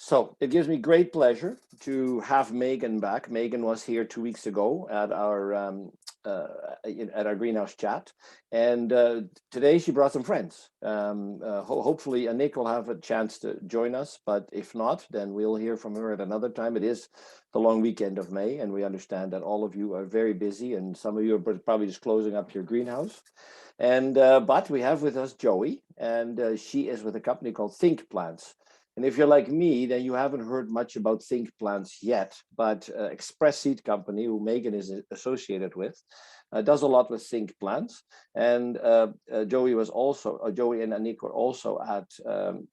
So it gives me great pleasure to have Megan back. Megan was here 2 weeks ago at our greenhouse chat, and today she brought some friends. Hopefully, Anik will have a chance to join us, but if not, then we'll hear from her at another time. It is the long weekend of May, and we understand that all of you are very busy, and some of you are probably just closing up your greenhouse. And but we have with us Joey, and she is with a company called Think Plants. And if you're like me, then you haven't heard much about Think Plants yet, but Express Seed Company, who Megan is associated with, does a lot with Think Plants. And Joey and Anik were also at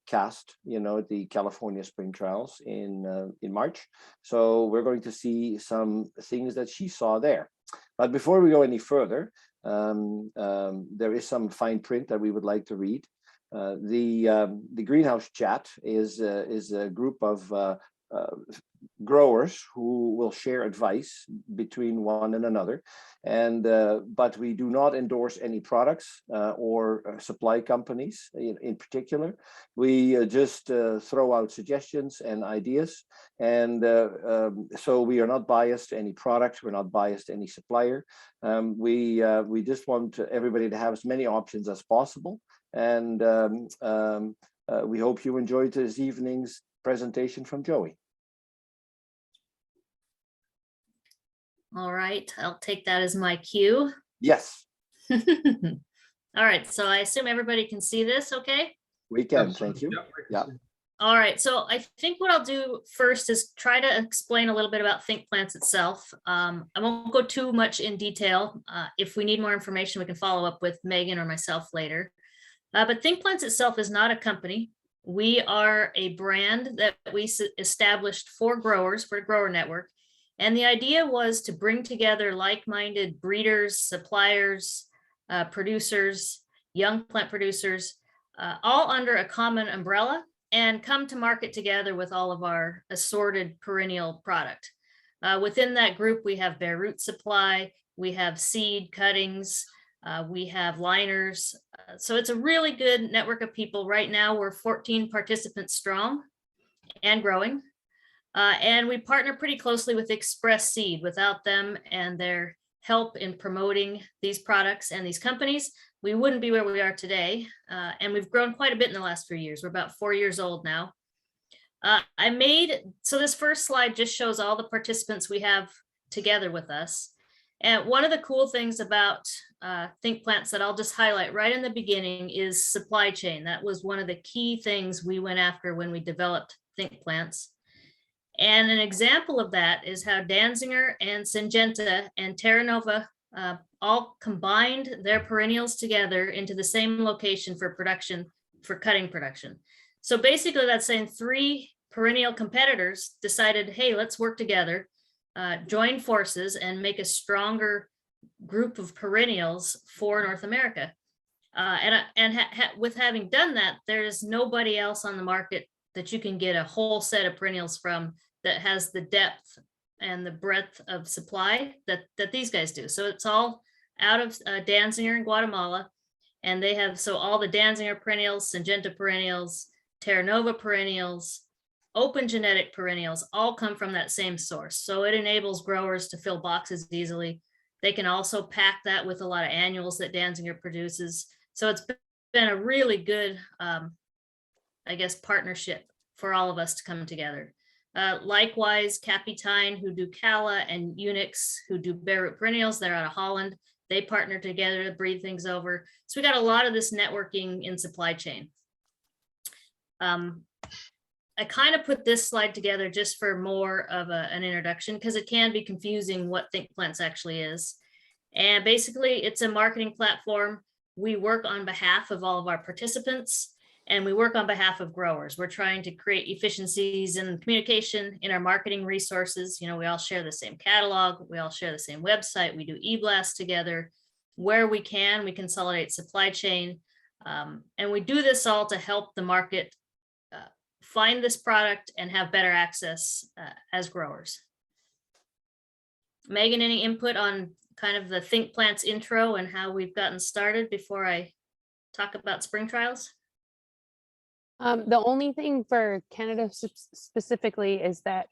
CAST, the California Spring Trials in March. So we're going to see some things that she saw there. But before we go any further, there is some fine print that we would like to read. The Greenhouse Chat is a group of growers who will share advice between one and another, and but we do not endorse any products or supply companies in particular. We just throw out suggestions and ideas, and so we are not biased to any product. We're not biased to any supplier. We just want everybody to have as many options as possible. And we hope you enjoyed this evening's presentation from Joey. All right, I'll take that as my cue. Yes. All right, so I assume everybody can see this, okay? We can, thank you. Yeah. All right, so I think what I'll do first is try to explain a little bit about Think Plants itself. I won't go too much in detail. If we need more information, we can follow up with Megan or myself later. But Think Plants itself is not a company. We are a brand that we established for growers, for the grower network. And the idea was to bring together like-minded breeders, suppliers, producers, young plant producers, all under a common umbrella, and come to market together with all of our assorted perennial product. Within that group, we have bare root supply, we have seed cuttings, we have liners. So it's a really good network of people. Right now, we're 14 participants strong and growing. And we partner pretty closely with Express Seed. Without them and their help in promoting these products and these companies, we wouldn't be where we are today. And we've grown quite a bit in the last few years. We're about 4 years old now. So this first slide just shows all the participants we have together with us. And one of the cool things about Think Plants that I'll just highlight right in the beginning is supply chain. That was one of the key things we went after when we developed Think Plants. And an example of that is how Danziger and Syngenta and Terranova all combined their perennials together into the same location for production, for cutting production. So basically that's saying 3 perennial competitors decided, hey, let's work together, join forces and make a stronger group of perennials for North America. With having done that, there's nobody else on the market that you can get a whole set of perennials from that has the depth and the breadth of supply that these guys do. So it's all out of Danziger in Guatemala. And they have, so all the Danziger perennials, Syngenta perennials, Terranova perennials, open genetic perennials all come from that same source. So it enables growers to fill boxes easily. They can also pack that with a lot of annuals that Danziger produces. So it's been a really good, I guess, partnership for all of us to come together. Likewise, Capitine, who do Calla, and Unix, who do bare root perennials, they're out of Holland. They partner together to breed things over. So we got a lot of this networking in supply chain. I kind of put this slide together just for more of an introduction because it can be confusing what Think Plants actually is. And basically, it's a marketing platform. We work on behalf of all of our participants, and we work on behalf of growers. We're trying to create efficiencies in communication in our marketing resources. You know, we all share the same catalog. We all share the same website. We do e-blasts together. Where we can, we consolidate supply chain. And we do this all to help the market find this product and have better access as growers. Megan, any input on kind of the Think Plants intro and how we've gotten started before I talk about spring trials? The only thing for Canada specifically is that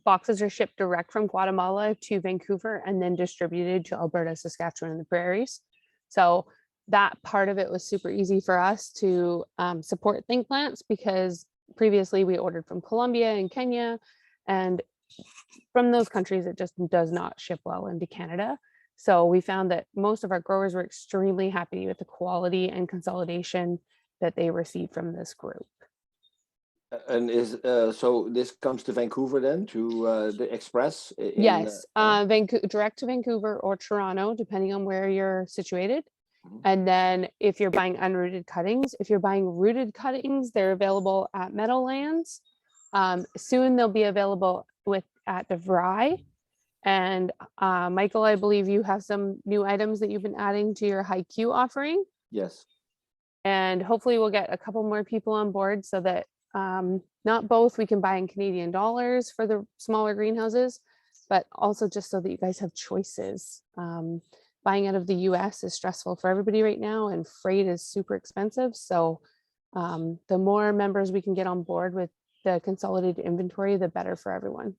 boxes are shipped direct from Guatemala to Vancouver and then distributed to Alberta, Saskatchewan, and the prairies. So that part of it was super easy for us to support Think Plants, because previously we ordered from Colombia and Kenya, and from those countries it just does not ship well into Canada. So we found that most of our growers were extremely happy with the quality and consolidation that they received from this group. And is so this comes to Vancouver then, to the Express? Yes, direct to Vancouver or Toronto, depending on where you're situated. Mhm. And then if you're buying unrooted cuttings, if you're buying rooted cuttings, they're available at Meadowlands. Soon they'll be available at DeVry. And Michael, I believe you have some new items that you've been adding to your high Q offering. Yes. And hopefully we'll get a couple more people on board so that not both we can buy in Canadian dollars for the smaller greenhouses, but also just so that you guys have choices. Buying out of the US is stressful for everybody right now, and freight is super expensive. So the more members we can get on board with the consolidated inventory, the better for everyone.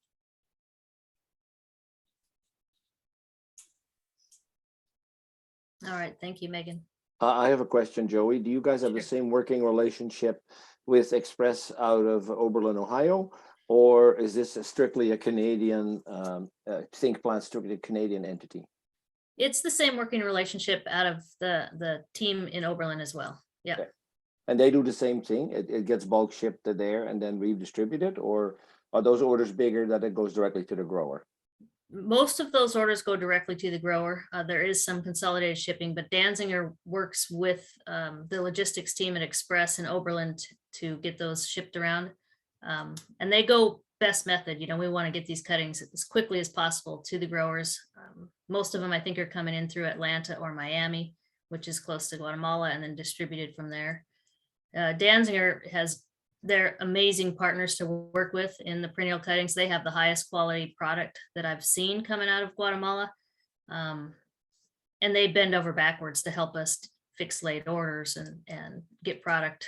All right, thank you, Megan. I have a question, Joey. Do you guys have the same working relationship with Express out of Oberlin, Ohio? Or is this strictly a Canadian, Think Plant, strictly a Canadian entity? It's the same working relationship out of the team in Oberlin as well. Yeah. Okay. And they do the same thing? It gets bulk shipped to there and then redistributed? Or are those orders bigger that it goes directly to the grower? Most of those orders go directly to the grower. There is some consolidated shipping, but Danziger works with the logistics team at Express in Oberlin to get those shipped around. And they go best method. You know, we want to get these cuttings as quickly as possible to the growers. Most of them, I think, are coming in through Atlanta or Miami, which is close to Guatemala, and then distributed from there. Danziger has they're amazing partners to work with in the perennial cuttings. They have the highest quality product that I've seen coming out of Guatemala. And they bend over backwards to help us fix late orders and get product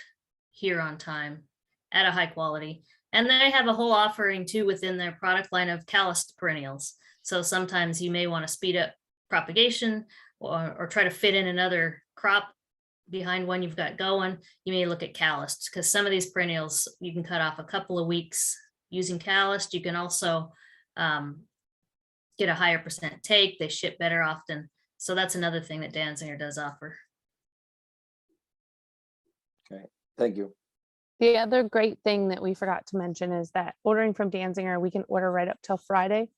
here on time at a high quality. And they have a whole offering too within their product line of calloused perennials. So sometimes you may want to speed up propagation or try to fit in another crop behind one you've got going. You may look at calloused, because some of these perennials you can cut off a couple of weeks using calloused. You can also get a higher percent take. They ship better often. So that's another thing that Danziger does offer. Okay, thank you. The other great thing that we forgot to mention is that ordering from Danziger, we can order right up till Friday,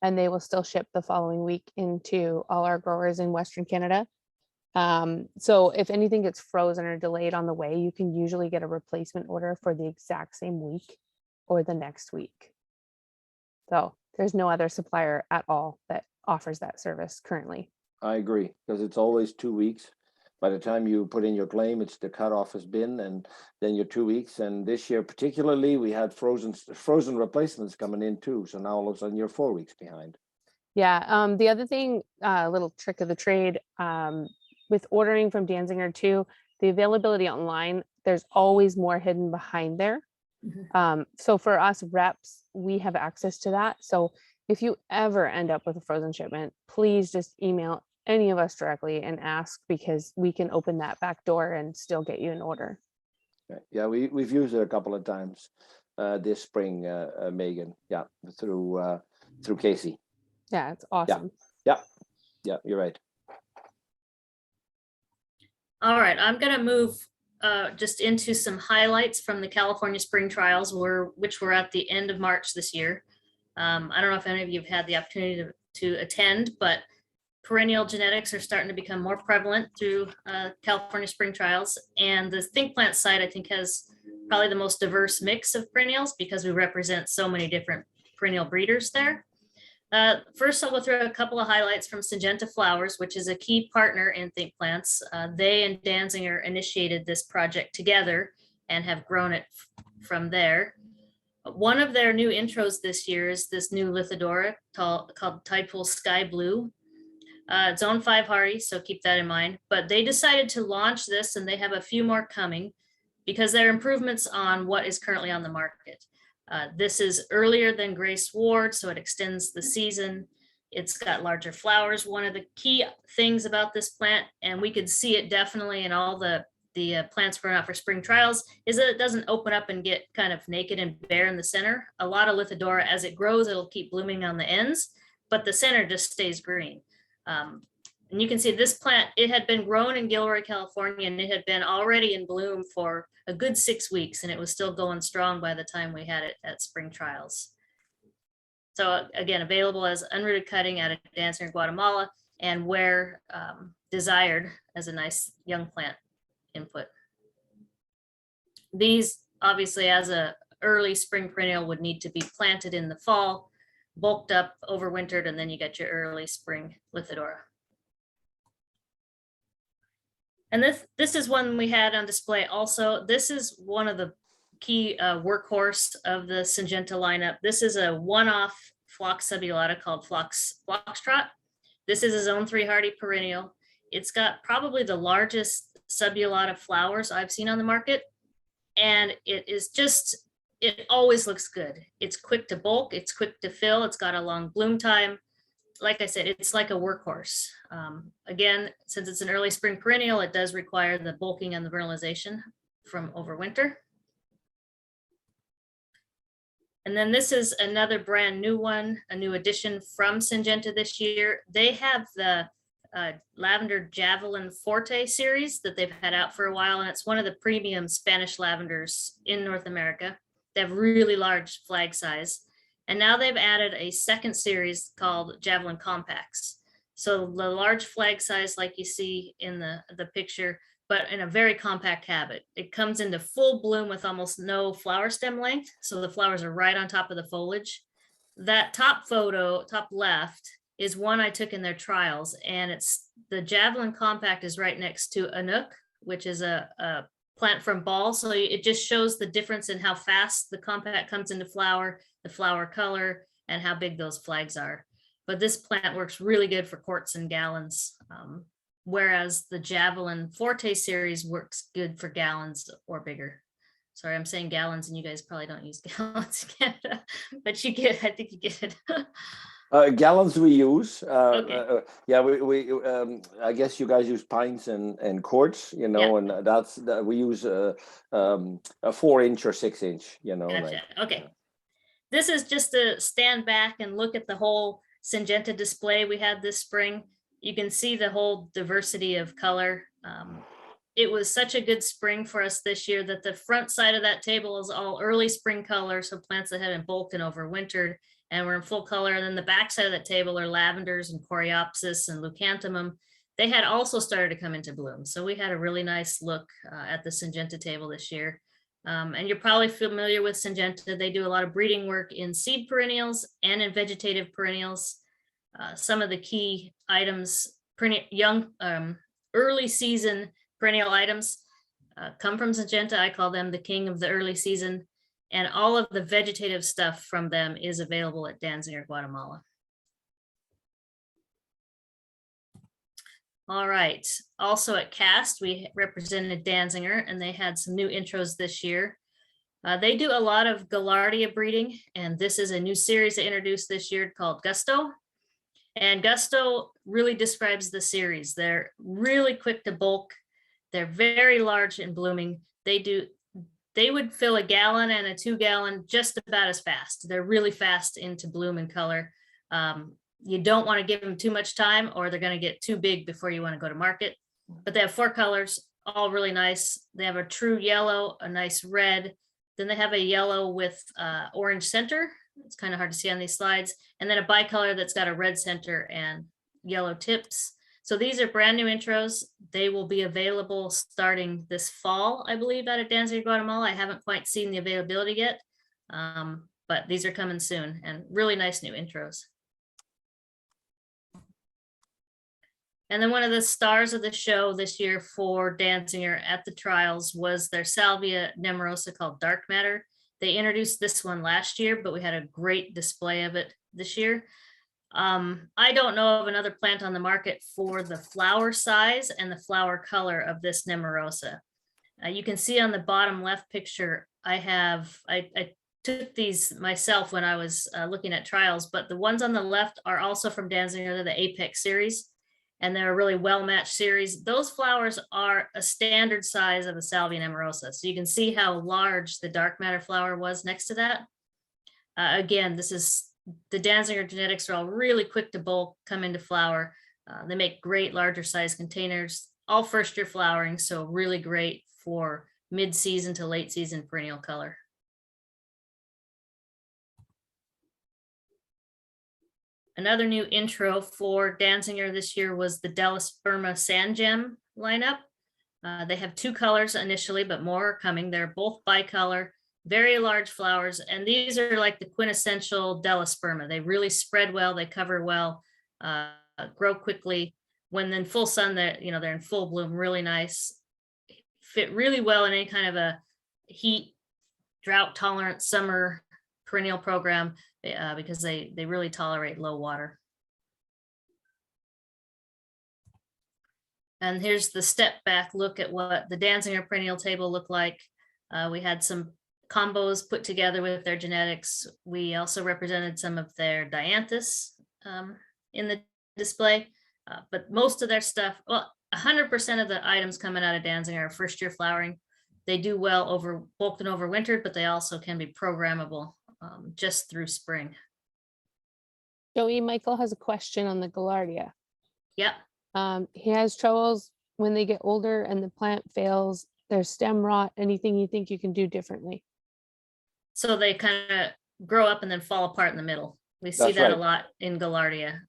and they will still ship the following week into all our growers in Western Canada. So if anything gets frozen or delayed on the way, you can usually get a replacement order for the exact same week or the next week. So there's no other supplier at all that offers that service currently. I agree, because it's always 2 weeks. By the time you put in your claim, it's the cutoff has been, and then you're 2 weeks. And this year particularly, we had frozen replacements coming in too. So now all of a sudden you're 4 weeks behind. Yeah. The other thing, little trick of the trade, with ordering from Danziger too, the availability online, there's always more hidden behind there. Mm-hmm. So for us reps, we have access to that. So if you ever end up with a frozen shipment, please just email any of us directly and ask, because we can open that back door and still get you an order. Okay. Yeah, we've used it a couple of times this spring, Megan. Yeah, through Casey. Yeah, it's awesome. Yeah, you're right. All right, I'm going to move just into some highlights from the California Spring Trials, which were at the end of March this year. I don't know if any of you have had the opportunity to attend, but perennial genetics are starting to become more prevalent through California Spring Trials. And the Think Plant site, I think, has probably the most diverse mix of perennials, because we represent so many different perennial breeders there. First, I'll go through a couple of highlights from Syngenta Flowers, which is a key partner in Think Plants. They and Danziger initiated this project together and have grown it from there. One of their new intros this year is this new Lithidora called Tidepool Sky Blue. It's zone 5 hardy, so keep that in mind. But they decided to launch this, and they have a few more coming, because they're improvements on what is currently on the market. This is earlier than Gray Sward, so it extends the season. It's got larger flowers. One of the key things about this plant, and we could see it definitely in all the plants grown out for spring trials, is that it doesn't open up and get kind of naked and bare in the center. A lot of Lithidora, as it grows, it'll keep blooming on the ends, but the center just stays green. And you can see this plant, it had been grown in Gilroy, California, and it had been already in bloom for a good 6 weeks, and it was still going strong by the time we had it at spring trials. So again, available as unrooted cutting out of Danziger, Guatemala, and where desired as a nice young plant input. These obviously as a early spring perennial would need to be planted in the fall, bulked up, overwintered, and then you get your early spring Lithidora. And this is one we had on display also. This is one of the key workhorse of the Syngenta lineup. This is a one-off phlox subulata called Flux Foxtrot. This is a zone 3 hardy perennial. It's got probably the largest subulata flowers I've seen on the market. And it is just, it always looks good. It's quick to bulk, it's quick to fill, it's got a long bloom time. Like I said, it's like a workhorse. Again, since it's an early spring perennial, it does require the bulking and the vernalization from overwinter. And then this is another brand new one, a new addition from Syngenta this year. They have the Lavender Javelin Forte series that they've had out for a while, and it's one of the premium Spanish lavenders in North America. They have really large flag size. And now they've added a second series called Javelin Compacts. So the large flag size, like you see in the picture, but in a very compact habit. It comes into full bloom with almost no flower stem length. So the flowers are right on top of the foliage. That top photo, top left, is one I took in their trials. And it's the Javelin Compact is right next to Anouk, which is a plant from Ball. So it just shows the difference in how fast the compact comes into flower, the flower color, and how big those flags are. But this plant works really good for quarts and gallons, whereas the Javelin Forte series works good for gallons or bigger. Sorry, I'm saying gallons and you guys probably don't use gallons in Canada, but you get, I think you get it. Gallons we use. Okay. Yeah, we I guess you guys use pints and quarts, you know, Yeah. and that's we use a 4-inch or 6-inch, you know. Gotcha. Like, Okay. This is just to stand back and look at the whole Syngenta display we had this spring. You can see the whole diversity of color. It was such a good spring for us this year that the front side of that table is all early spring color, so plants that had been bulked and overwintered and were in full color. And then the back side of that table are lavenders and coreopsis and leucanthemum. They had also started to come into bloom. So we had a really nice look at the Syngenta table this year. And you're probably familiar with Syngenta. They do a lot of breeding work in seed perennials and in vegetative perennials. Some of the key items, early season perennial items come from Syngenta. I call them the king of the early season. And all of the vegetative stuff from them is available at Danziger, Guatemala. All right. Also at CAST, we represented Danziger, and they had some new intros this year. They do a lot of Gaillardia breeding, and this is a new series they introduced this year called Gusto. And Gusto really describes the series. They're really quick to bulk. They're very large and blooming. They would fill a gallon and a 2-gallon just about as fast. They're really fast into bloom and color. You don't want to give them too much time or they're going to get too big before you want to go to market. But they have 4 colors, all really nice. They have a true yellow, a nice red. Then they have a yellow with orange center. It's kind of hard to see on these slides. And then a bicolor that's got a red center and yellow tips. So these are brand new intros. They will be available starting this fall, I believe, out of Danziger, Guatemala. I haven't quite seen the availability yet, but these are coming soon and really nice new intros. And then one of the stars of the show this year for Danziger at the trials was their Salvia Nemerosa called Dark Matter. They introduced this one last year, but we had a great display of it this year. I don't know of another plant on the market for the flower size and the flower color of this Nemerosa. You can see on the bottom left picture, I took these myself when I was looking at trials, but the ones on the left are also from Danziger. They're the Apex series, and they're a really well-matched series. Those flowers are a standard size of a Salvia Nemerosa. So you can see how large the dark matter flower was next to that. Again, this is the Danziger genetics are all really quick to bulk, come into flower. They make great larger size containers, all first year flowering. So really great for mid-season to late season perennial color. Another new intro for Danziger this year was the Firma Sand Gem lineup. They have 2 colors initially, but more are coming. They're both bicolor, very large flowers, and these are like the quintessential Sperma. They really spread well, they cover well, grow quickly. When in full sun, they're in full bloom, really nice. Fit really well in any kind of a heat, drought tolerant summer perennial program because they really tolerate low water. And here's the step back look at what the Danziger perennial table looked like. We had some combos put together with their genetics. We also represented some of their dianthus in the display, but most of their stuff, well, 100% of the items coming out of Danziger are first year flowering. They do well over bulked and overwintered, but they also can be programmable just through spring. Joey, Michael has a question on the Gaillardia. Yep. He has troubles when they get older and the plant fails, their stem rot. Anything you think you can do differently? So they kind of grow up and then fall apart in the middle. We see That's that right. a lot in Gaillardia.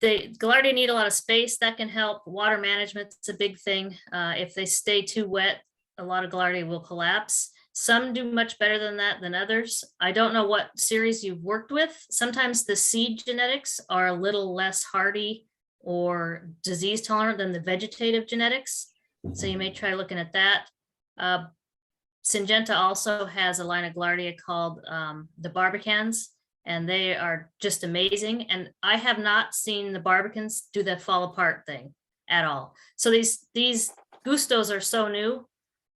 Gaillardia need a lot of space. That can help. Water management's a big thing. If they stay too wet, a lot of Gaillardia will collapse. Some do much better than that than others. I don't know what series you've worked with. Sometimes the seed genetics are a little less hardy or disease tolerant than the vegetative genetics. So you may try looking at that. Syngenta also has a line of Gaillardia called the Barbicans, and they are just amazing. And I have not seen the Barbicans do the fall apart thing at all. So these Gustos are so new.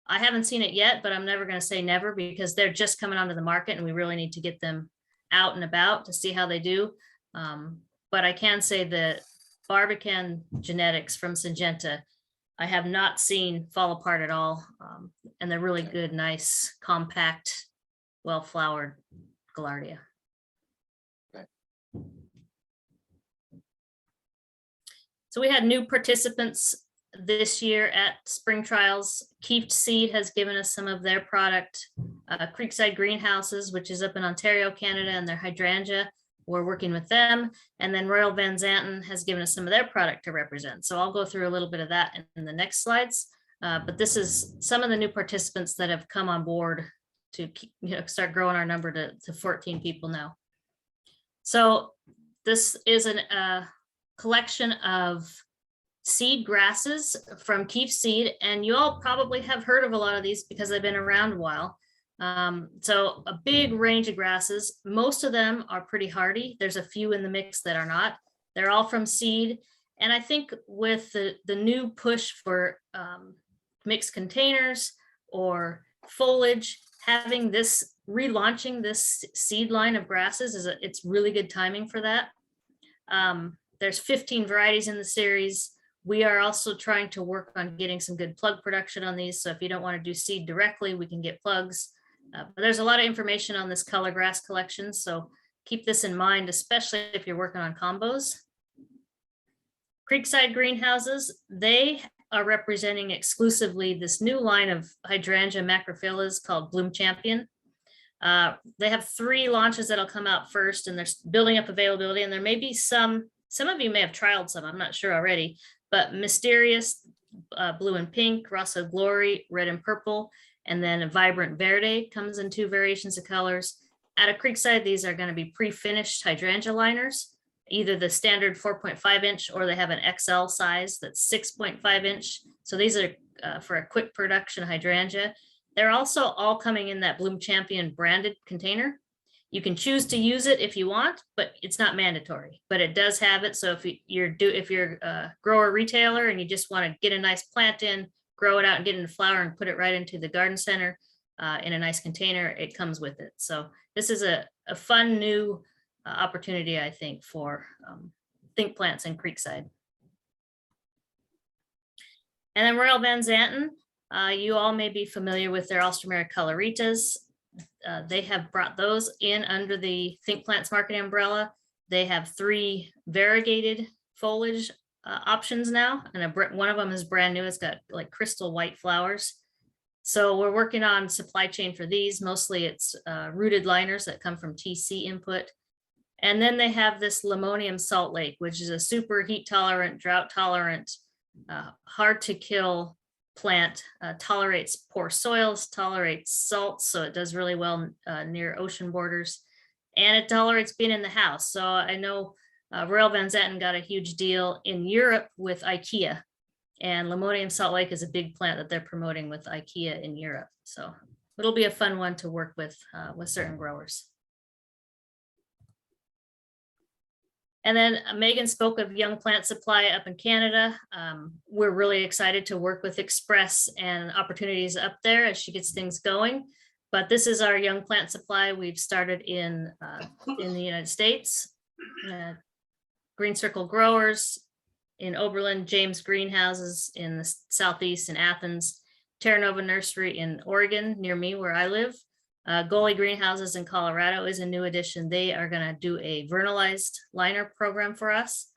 I haven't seen it yet, but I'm never going to say never because they're just coming onto the market and we really need to get them out and about to see how they do. But I can say that Barbican genetics from Syngenta, I have not seen fall apart at all. And they're really good, nice, compact, well-flowered Gaillardia. Okay. So we had new participants this year at spring trials. Keeft Seed has given us some of their product. Creekside Greenhouses, which is up in Ontario, Canada, and their hydrangea, we're working with them. And then Royal Van Zanten has given us some of their product to represent. So I'll go through a little bit of that in the next slides. But this is some of the new participants that have come on board to start growing our number to 14 people now. So this is a collection of seed grasses from Keeft Seed, and you all probably have heard of a lot of these because they've been around a while. So a big range of grasses. Most of them are pretty hardy. There's a few in the mix that are not. They're all from seed. And I think with the new push for mixed containers or foliage, having this, relaunching this seed line of grasses it's really good timing for that. There's 15 varieties in the series. We are also trying to work on getting some good plug production on these. So if you don't want to do seed directly, we can get plugs. But there's a lot of information on this color grass collection. So keep this in mind, especially if you're working on combos. Creekside Greenhouses, they are representing exclusively this new line of hydrangea macrophyllus called Bloom Champion. They have 3 launches that'll come out first, and they're building up availability. And there may be some of you may have trialed some, I'm not sure already, but Mysterious, blue and pink, Rosso Glory, red and purple, and then a Vibrant Verde comes in 2 variations of colors. At a Creekside, these are going to be pre-finished hydrangea liners, either the standard 4.5 inch or they have an XL size that's 6.5 inch. So these are for a quick production hydrangea. They're also all coming in that Bloom Champion branded container. You can choose to use it if you want, but it's not mandatory, but it does have it. So if you're a grower retailer and you just want to get a nice plant in, grow it out and get it into flower and put it right into the garden center in a nice container, it comes with it. So this is a fun new opportunity, I think, for Think Plants in Creekside. And then Royal Van Zanten, you all may be familiar with their Alstroemeria coloritas. They have brought those in under the Think Plants marketing umbrella. They have 3 variegated foliage options now, and one of them is brand new. It's got like crystal white flowers. So we're working on supply chain for these. Mostly it's rooted liners that come from TC input. And then they have this Limonium Salt Lake, which is a super heat tolerant, drought tolerant, hard to kill plant, tolerates poor soils, tolerates salt, so it does really well near ocean borders, and it tolerates being in the house. So I know Royal Van Zanten got a huge deal in Europe with IKEA, and Limonium Salt Lake is a big plant that they're promoting with IKEA in Europe. So it'll be a fun one to work with certain growers. And then Megan spoke of Young Plant Supply up in Canada. We're really excited to work with Express and opportunities up there as she gets things going. But this is our Young Plant Supply. We've started in the United States, Green Circle Growers in Oberlin, James Greenhouses in the Southeast in Athens, Terra Nova Nursery in Oregon near me where I live. Goalie Greenhouses in Colorado is a new addition. They are going to do a vernalized liner program for us.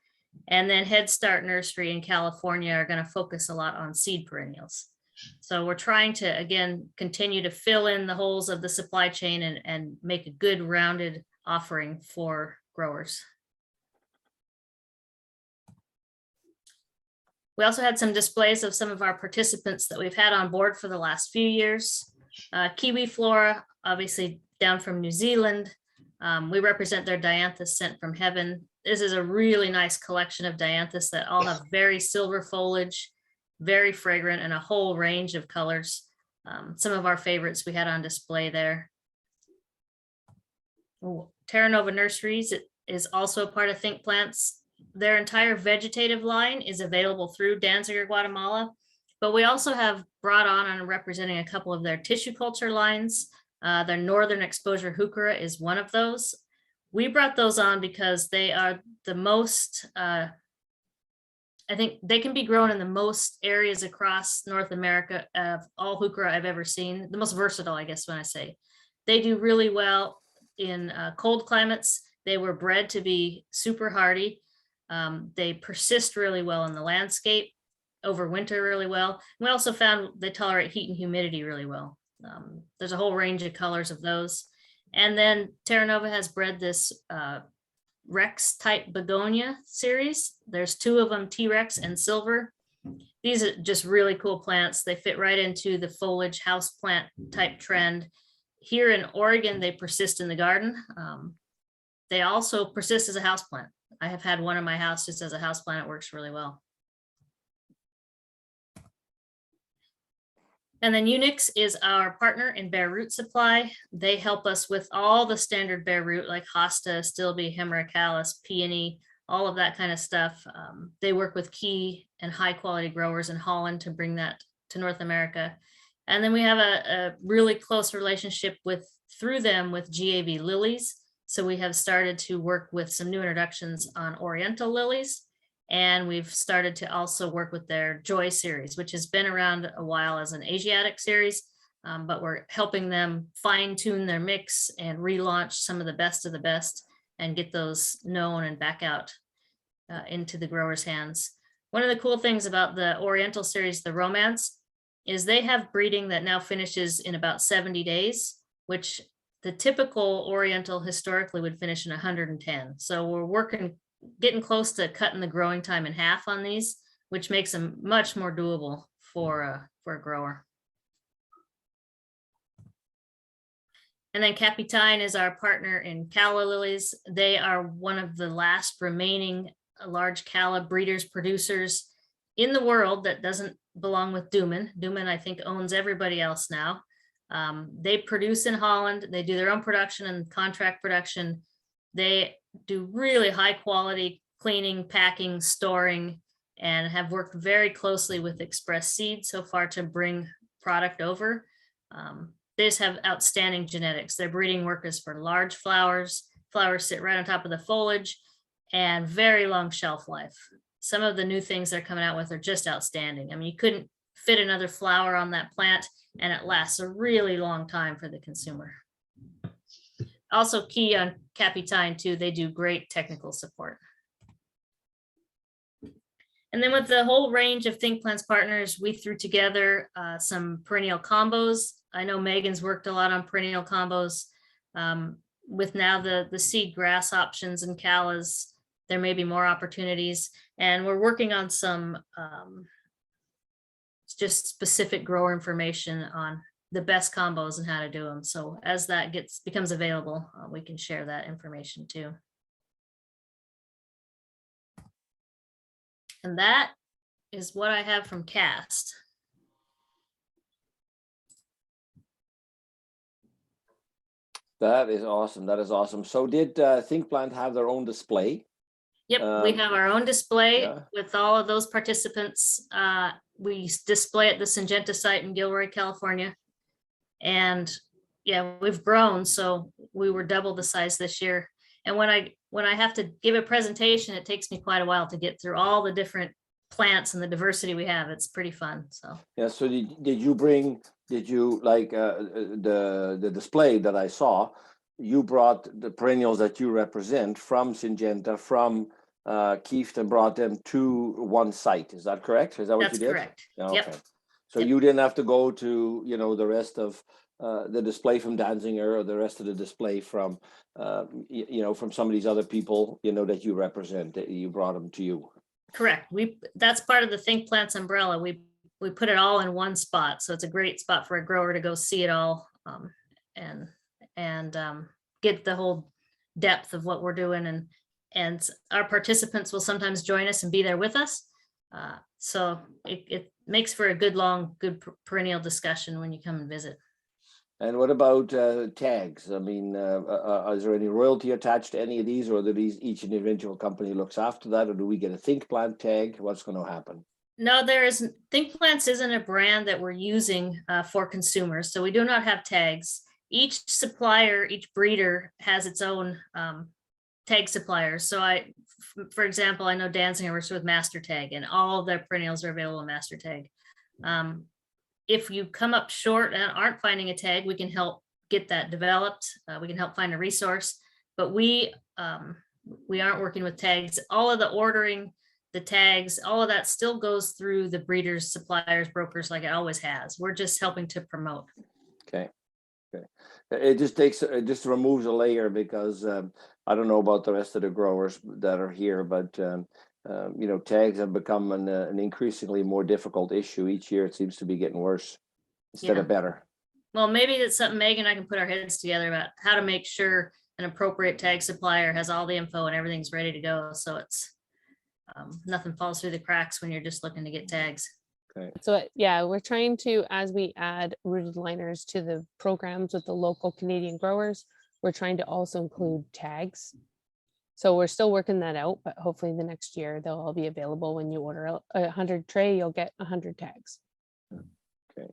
And then Head Start Nursery in California are going to focus a lot on seed perennials. So we're trying to, again, continue to fill in the holes of the supply chain and make a good rounded offering for growers. We also had some displays of some of our participants that we've had on board for the last few years. Kiwi Flora, obviously down from New Zealand. We represent their dianthus sent from heaven. This is a really nice collection of dianthus that all have very silver foliage, very fragrant, and a whole range of colors. Some of our favorites we had on display there. Terra Nova Nurseries is also a part of Think Plants. Their entire vegetative line is available through Danziger, Guatemala. But we also have brought on and representing a couple of their tissue culture lines. Their Northern Exposure Heuchera is one of those. We brought those on because they are the most, I think they can be grown in the most areas across North America of all Heuchera I've ever seen. The most versatile, I guess, when I say. They do really well in cold climates. They were bred to be super hardy. They persist really well in the landscape, overwinter really well. We also found they tolerate heat and humidity really well. There's a whole range of colors of those. And then Terra Nova has bred this Rex type begonia series. There's 2 of them, T-Rex and Silver. These are just really cool plants. They fit right into the foliage houseplant type trend. Here in Oregon, they persist in the garden. They also persist as a houseplant. I have had one in my house just as a houseplant. It works really well. And then Unix is our partner in bare root supply. They help us with all the standard bare root like hosta, stilbe, hemerocallis, peony, all of that kind of stuff. They work with key and high quality growers in Holland to bring that to North America. And then we have a really close relationship through them with GAV lilies. So we have started to work with some new introductions on Oriental lilies. And we've started to also work with their Joy series, which has been around a while as an Asiatic series, but we're helping them fine tune their mix and relaunch some of the best and get those known and back out into the growers' hands. One of the cool things about the Oriental series, the Romance, is they have breeding that now finishes in about 70 days, which the typical Oriental historically would finish in 110. So we're getting close to cutting the growing time in half on these, which makes them much more doable for a grower. And then Capitine is our partner in calla lilies. They are one of the last remaining large calla breeders, producers in the world that doesn't belong with Dooman. Dooman, I think, owns everybody else now. They produce in Holland. They do their own production and contract production. They do really high quality cleaning, packing, storing, and have worked very closely with Express Seed so far to bring product over. They just have outstanding genetics. They're breeding workers for large flowers. Flowers sit right on top of the foliage and very long shelf life. Some of the new things they're coming out with are just outstanding. I mean, you couldn't fit another flower on that plant, and it lasts a really long time for the consumer. Also key on Capitine too, they do great technical support. And then with the whole range of Think Plants partners, we threw together some Perennial Combos. I know Megan's worked a lot on Perennial Combos. With now the seed grass options and callas, there may be more opportunities. And we're working on some just specific grower information on the best combos and how to do them. So as that becomes available, we can share that information too. And that is what I have from CAST. That is awesome. That is awesome. So did Think Plant have their own display? Yep, we have our own display yeah. with all of those participants. We display at the Syngenta site in Gilroy, California. And yeah, we've grown, so we were double the size this year. And when I have to give a presentation, it takes me quite a while to get through all the different plants and the diversity we have. It's pretty fun. So yeah. So did you like the display that I saw? You brought the perennials that you represent from Syngenta, from Kieft, and brought them to one site. Is that correct? Is that what that's you did? correct. Yeah, Yep. okay. So Yep. you didn't have to go to, the rest of the display from Danziger or the rest of the display from, from some of these other people, that you represent, that you brought them to you. Correct. That's part of the Think Plants umbrella. We put it all in one spot. So it's a great spot for a grower to go see it all and get the whole depth of what we're doing. And our participants will sometimes join us and be there with us. So it makes for a good perennial discussion when you come and visit. And what about tags? I mean, is there any royalty attached to any of these, or do each individual company looks after that, or do we get a Think Plant tag? What's going to happen? No, there isn't. Think Plants isn't a brand that we're using for consumers, so we do not have tags. Each supplier, each breeder has its own tag suppliers. So for example, I know Danziger works with Master Tag, and all of their perennials are available in Master Tag. If you come up short and aren't finding a tag, we can help get that developed. We can help find a resource, but we aren't working with tags. All of the ordering, the tags, all of that still goes through the breeders, suppliers, brokers, like it always has. We're just helping to promote. Okay. It just removes a layer, because I don't know about the rest of the growers that are here, but tags have become an increasingly more difficult issue. Each year it seems to be getting worse instead of better. Well, maybe it's something Megan and I can put our heads together about how to make sure an appropriate tag supplier has all the info and everything's ready to go. So it's nothing falls through the cracks when you're just looking to get tags. Okay. So yeah, we're trying to, as we add rooted liners to the programs with the local Canadian growers, we're trying to also include tags. So we're still working that out, but hopefully the next year they'll all be available. When you order a 100 tray, you'll get 100 tags. Okay.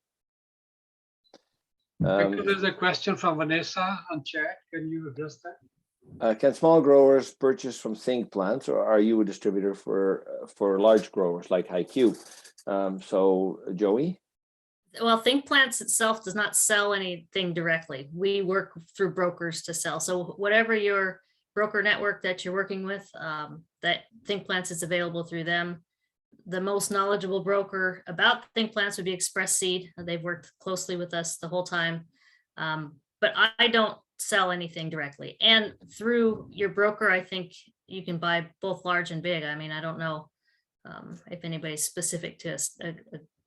There's a question from Vanessa on chat. Can you address that? Can small growers purchase from Think Plants, or are you a distributor for large growers like HiQ? So Joey? Well, Think Plants itself does not sell anything directly. We work through brokers to sell. So whatever your broker network that you're working with, that Think Plants is available through them. The most knowledgeable broker about Think Plants would be Express Seed. They've worked closely with us the whole time. But I don't sell anything directly. And through your broker, I think you can buy both large and big. I mean, I don't know if anybody's specific to a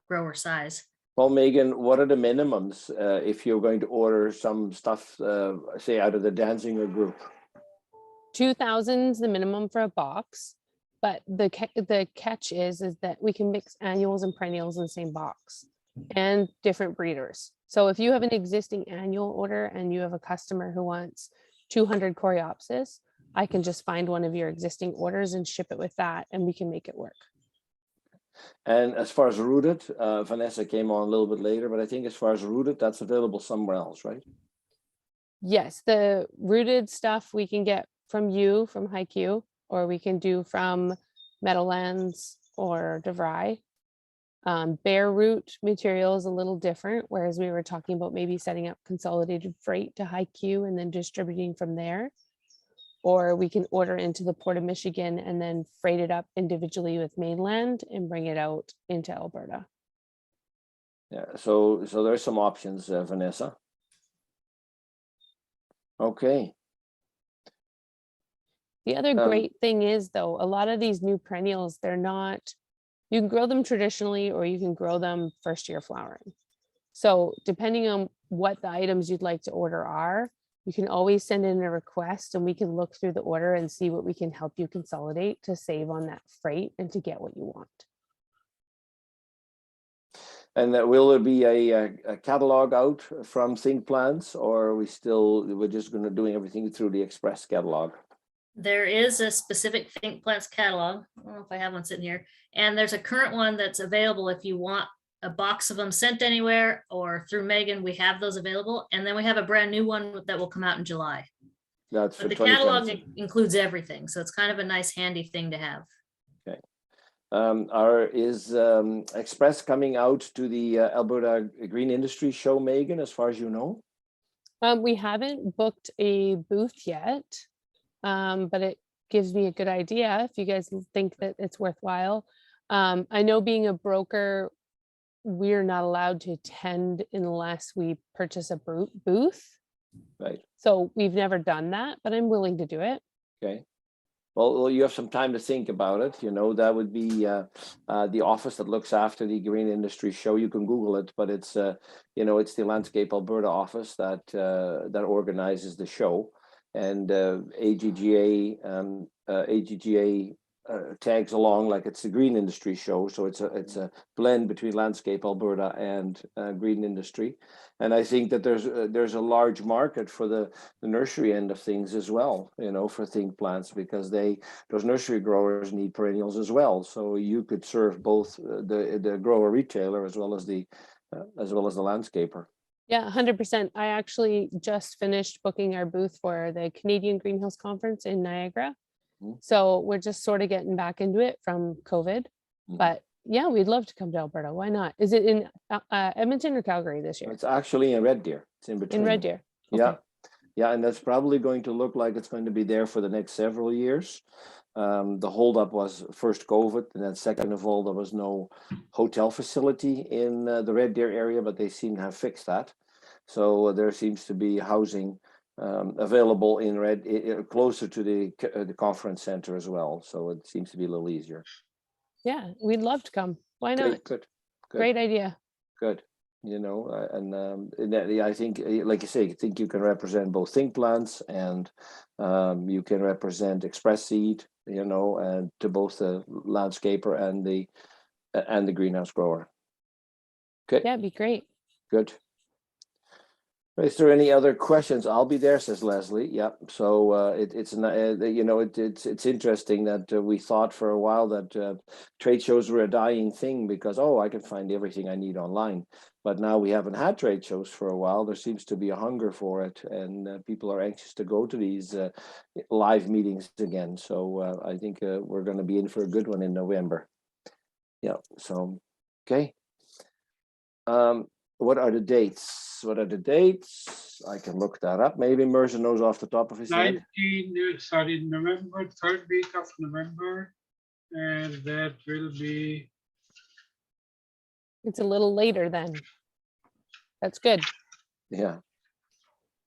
grower size. Well, Megan, what are the minimums if you're going to order some stuff, say, out of the Danziger group? 2,000 is the minimum for a box, but the catch is that we can mix annuals and perennials in the same box and different breeders. So if you have an existing annual order and you have a customer who wants 200 coreopsis, I can just find one of your existing orders and ship it with that, and we can make it work. And as far as rooted, Vanessa came on a little bit later, but I think as far as rooted, that's available somewhere else, right? Yes, the rooted stuff we can get from you, from HiQ, or we can do from Meadowlands or DeVry. Bare root material is a little different, whereas we were talking about maybe setting up consolidated freight to HiQ and then distributing from there. Or we can order into the Port of Michigan and then freight it up individually with mainland and bring it out into Alberta. Yeah, so there's some options, Vanessa. Okay. The other great thing is, though, a lot of these new perennials, they're not, you can grow them traditionally or you can grow them first year flowering. So depending on what the items you'd like to order are, you can always send in a request and we can look through the order and see what we can help you consolidate to save on that freight and to get what you want. And will there be a catalog out from Think Plants, or are we're just going to doing everything through the Express catalog? There is a specific Think Plants catalog. I don't know if I have one sitting here. And there's a current one that's available if you want a box of them sent anywhere or through Megan. We have those available. And then we have a brand new one that will come out in July. That's for But the catalog 2020. includes everything. So it's kind of a nice handy thing to have. Okay. Is Express coming out to the Alberta Green Industry Show, Megan, as far as you know? We haven't booked a booth yet, but it gives me a good idea if you guys think that it's worthwhile. I know being a broker, we're not allowed to attend unless we purchase a booth. Right. So we've never done that, but I'm willing to do it. Okay. Well, you have some time to think about it. You know, that would be the office that looks after the Green Industry Show. You can Google it, but it's you know, it's the Landscape Alberta office that that organizes the show, and AGGA tags along like it's the Green Industry Show. So it's a blend between Landscape Alberta and Green Industry. And I think that there's a large market for the nursery end of things as well, you know, for Think Plants, because those nursery growers need perennials as well. So you could serve both the grower retailer as well as the landscaper. Yeah, 100%. I actually just finished booking our booth for the Canadian Greenhouse Conference in Niagara. So we're just sort of getting back into it from COVID, but yeah, we'd love to come to Alberta. Why not? Is it in Edmonton or Calgary this year? It's actually in Red Deer. It's in between. In Red Deer. Okay. Yeah. Yeah. And that's probably going to look like it's going to be there for the next several years. The holdup was first COVID, and then second of all, there was no hotel facility in the Red Deer area, but they seem to have fixed that. So there seems to be housing available in closer to the conference center as well. So it seems to be a little easier. Yeah, we'd love to come. Why not? Okay, good. Great idea. Good. You know, I think, like you say, I think you can represent both Think Plants and you can represent Express Seed, you know, and to both the landscaper and the greenhouse grower. Okay. Yeah, it'd be great. Good. Is there any other questions? I'll be there, says Leslie. Yeah. So it's you know, it's interesting that we thought for a while that trade shows were a dying thing because, oh, I can find everything I need online. But now we haven't had trade shows for a while. There seems to be a hunger for it, and people are anxious to go to these live meetings again. So I think we're going to be in for a good one in November. Yeah. So, okay. What are the dates? What are the dates? I can look that up. Maybe Mirza knows off the top of his head. 19, sorry, November, third week of November. And that will be. It's a little later then. That's good. Yeah.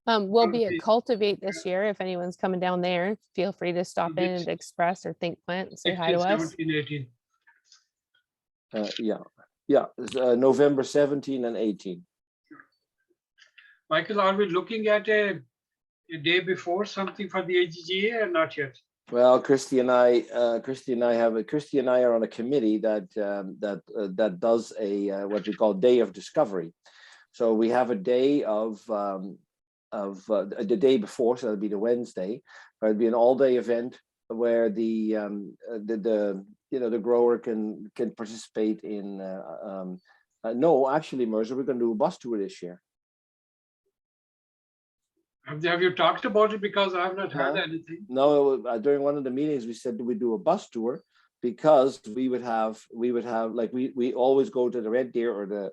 We'll be at Cultivate this year. If anyone's coming down there, feel free to stop in at Express or Think Plant and say hi to us. 17, 18. Yeah. Yeah, November 17 and 18. Michael, are we looking at a day before something for the AGGA or not yet? Well, Christy and I are on a committee that does a what we call Day of Discovery, So we have a day of the day before, so that'll be the Wednesday. It'll be an all-day event where the grower can participate in. No, actually, Mirza, we're going to do a bus tour this year. Have you talked about it? Because I have not heard anything. No, during one of the meetings we said we do a bus tour, because we would have like we always go to the Red Deer or the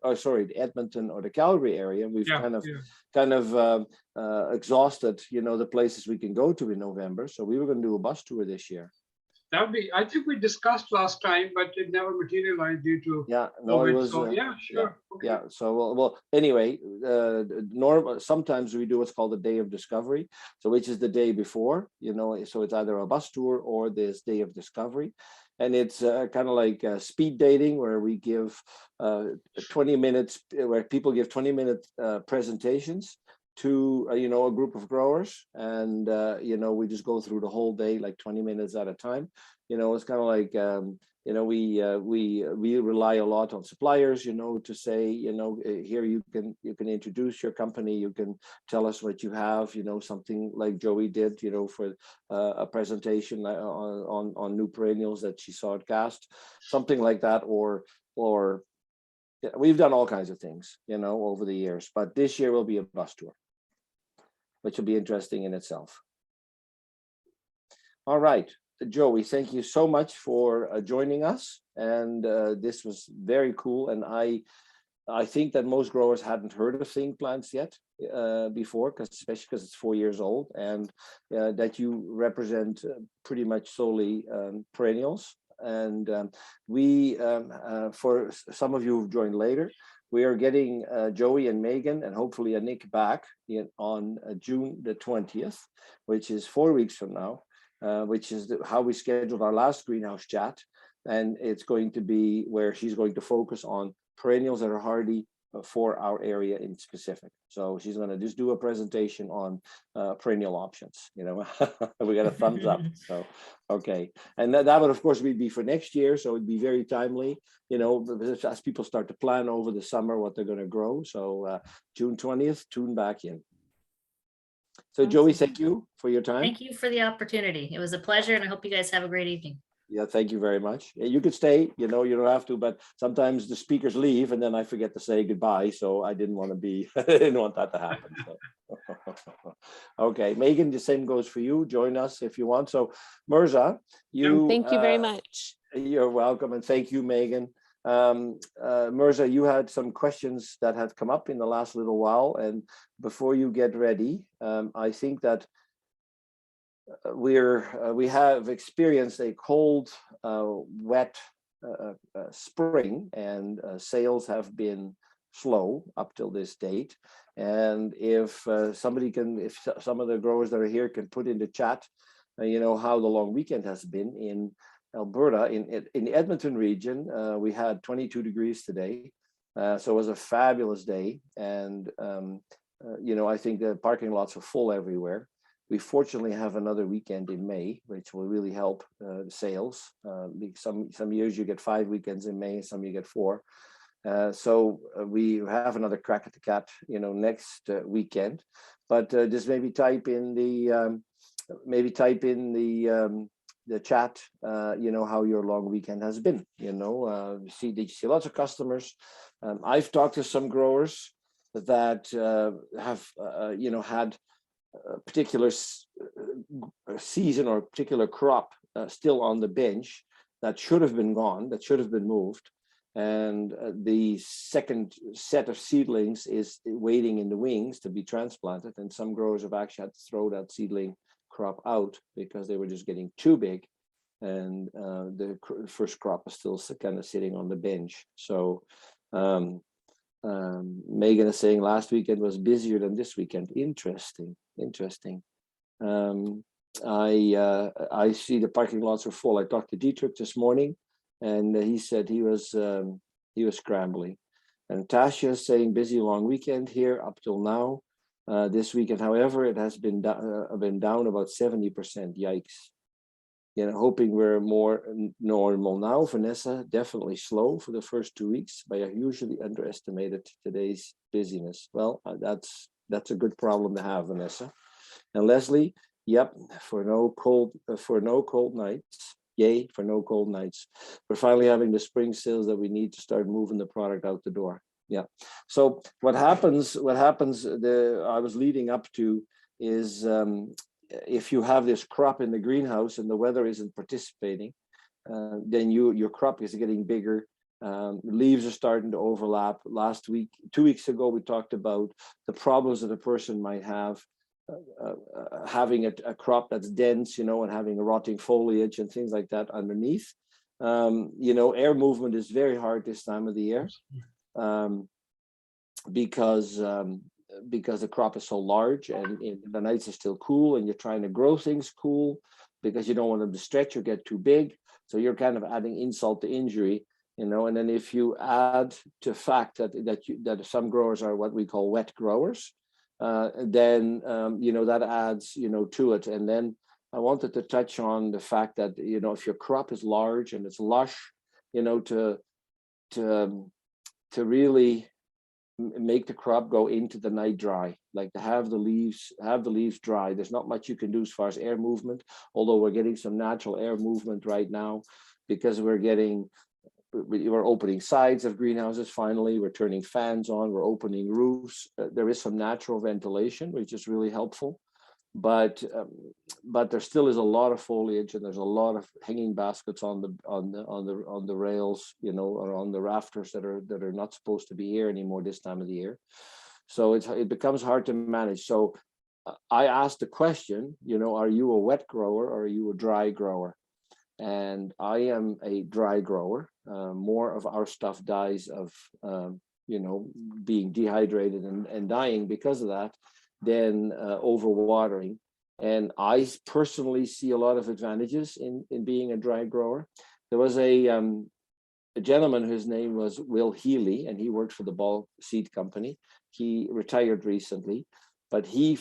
Edmonton or the Calgary area. We've kind of exhausted the places we can go to in November. So we were going to do a bus tour this year. That would be, I think we discussed last time, but it never materialized due to COVID. It was, so yeah, sure. Yeah. So well anyway, sometimes we do what's called the day of discovery, so which is the day before, so it's either a bus tour or this day of discovery. And it's kind of like speed dating, where we give 20 minutes, where people give 20-minute presentations to a group of growers, and we just go through the whole day, like 20 minutes at a time. It's kind of like we rely a lot on suppliers, to say, here you can introduce your company, you can tell us what you have, something like Joey did, for a presentation on new perennials that she saw at Cast, something like that, or we've done all kinds of things, over the years, but this year will be a bus tour, which will be interesting in itself. All right, Joey, thank you so much for joining us. And this was very cool. And I think that most growers hadn't heard of Think Plants yet before, especially because it's 4 years old, and that you represent pretty much solely perennials. And we, for some of you who've joined later, we are getting Joey and Megan and hopefully a Nick back on June the 20th, which is 4 weeks from now, which is how we scheduled our last greenhouse chat. And it's going to be where she's going to focus on perennials that are hardy for our area in specific. So she's going to just do a presentation on perennial options. We got a thumbs up. So okay, and that would of course be for next year, so it'd be very timely, as people start to plan over the summer what they're going to grow. So June 20th, tune back in. So Joey, thank you for your time. Thank you for the opportunity. It was a pleasure, and I hope you guys have a great evening. Yeah, thank you very much. You could stay, you don't have to, but sometimes the speakers leave and then I forget to say goodbye. So I didn't want that to happen. So. Okay, Megan, the same goes for you. Join us if you want. So Mirza, thank you very much. You're welcome. And thank you, Megan. Mirza, you had some questions that had come up in the last little while. And before you get ready, I think that we have experienced a cold, wet spring, and sales have been slow up till this date. And if some of the growers that are here can put in the chat, how the long weekend has been in Alberta. In the Edmonton region, we had 22 degrees today, so it was a fabulous day. And I think the parking lots are full everywhere. We fortunately have another weekend in May, which will really help sales. Some years you get 5 weekends in May, some you get 4. So we have another crack at the cat, next weekend. But just maybe type in the chat, how your long weekend has been. Did you see lots of customers? I've talked to some growers that have had a particular season or particular crop still on the bench that should have been gone, that should have been moved. And the second set of seedlings is waiting in the wings to be transplanted. And some growers have actually had to throw that seedling crop out because they were just getting too big. And the first crop is still kind of sitting on the bench. So Megan is saying last weekend was busier than this weekend. Interesting. I see the parking lots are full. I talked to Dietrich this morning, and he said he was scrambling. And Tasha is saying busy long weekend here up till now. This weekend, however, it has been down about 70%. Yikes. hoping we're more normal now. Vanessa, definitely slow for the first 2 weeks, but I usually underestimated today's busyness. Well, that's a good problem to have, Vanessa. And Leslie, yep, for no cold nights. Yay for no cold nights. We're finally having the spring sales that we need to start moving the product out the door. Yeah. So what happens, I was leading up to is if you have this crop in the greenhouse and the weather isn't participating, then your crop is getting bigger. Leaves are starting to overlap. 2 weeks ago, we talked about the problems that a person might have having a crop that's dense, and having a rotting foliage and things like that underneath. Air movement is very hard this time of the year because the crop is so large and the nights are still cool, and you're trying to grow things cool because you don't want them to stretch or get too big. So you're kind of adding insult to injury, and then if you add to fact that some growers are what we call wet growers, then that adds to it. And then I wanted to touch on the fact that if your crop is large and it's lush, to really make the crop go into the night dry, like to have the leaves dry. There's not much you can do as far as air movement, although we're getting some natural air movement right now because we're opening sides of greenhouses. Finally, we're turning fans on, we're opening roofs. There is some natural ventilation, which is really helpful, but there still is a lot of foliage, and there's a lot of hanging baskets on the rails, or on the rafters that are not supposed to be here anymore this time of the year. So it becomes hard to manage. So I asked the question, are you a wet grower or are you a dry grower? And I am a dry grower. More of our stuff dies of, being dehydrated and dying because of that than overwatering. And I personally see a lot of advantages in being a dry grower. There was a gentleman whose name was Will Healy, and he worked for the Ball Seed Company. He retired recently, but he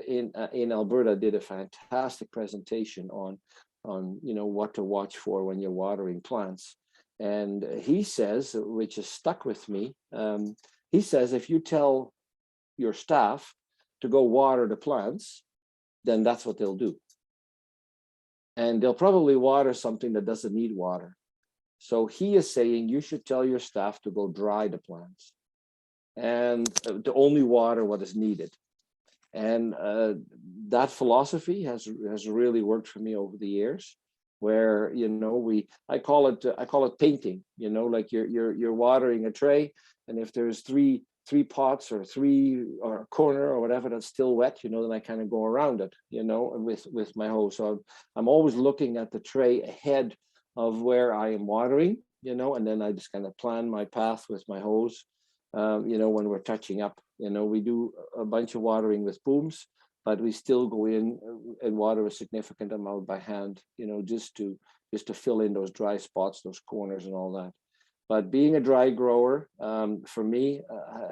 in Alberta did a fantastic presentation on what to watch for when you're watering plants. And he says, which has stuck with me, he says if you tell your staff to go water the plants, then that's what they'll do. And they'll probably water something that doesn't need water. So he is saying you should tell your staff to go dry the plants and to only water what is needed. And that philosophy has really worked for me over the years, where I call it painting. Like you're watering a tray, and if there's three pots or a corner or whatever that's still wet, then I kind of go around it, with my hose. So I'm always looking at the tray ahead of where I am watering, and then I just kind of plan my path with my hose. When we're touching up, we do a bunch of watering with booms, but we still go in and water a significant amount by hand, just to fill in those dry spots, those corners and all that. But being a dry grower, for me,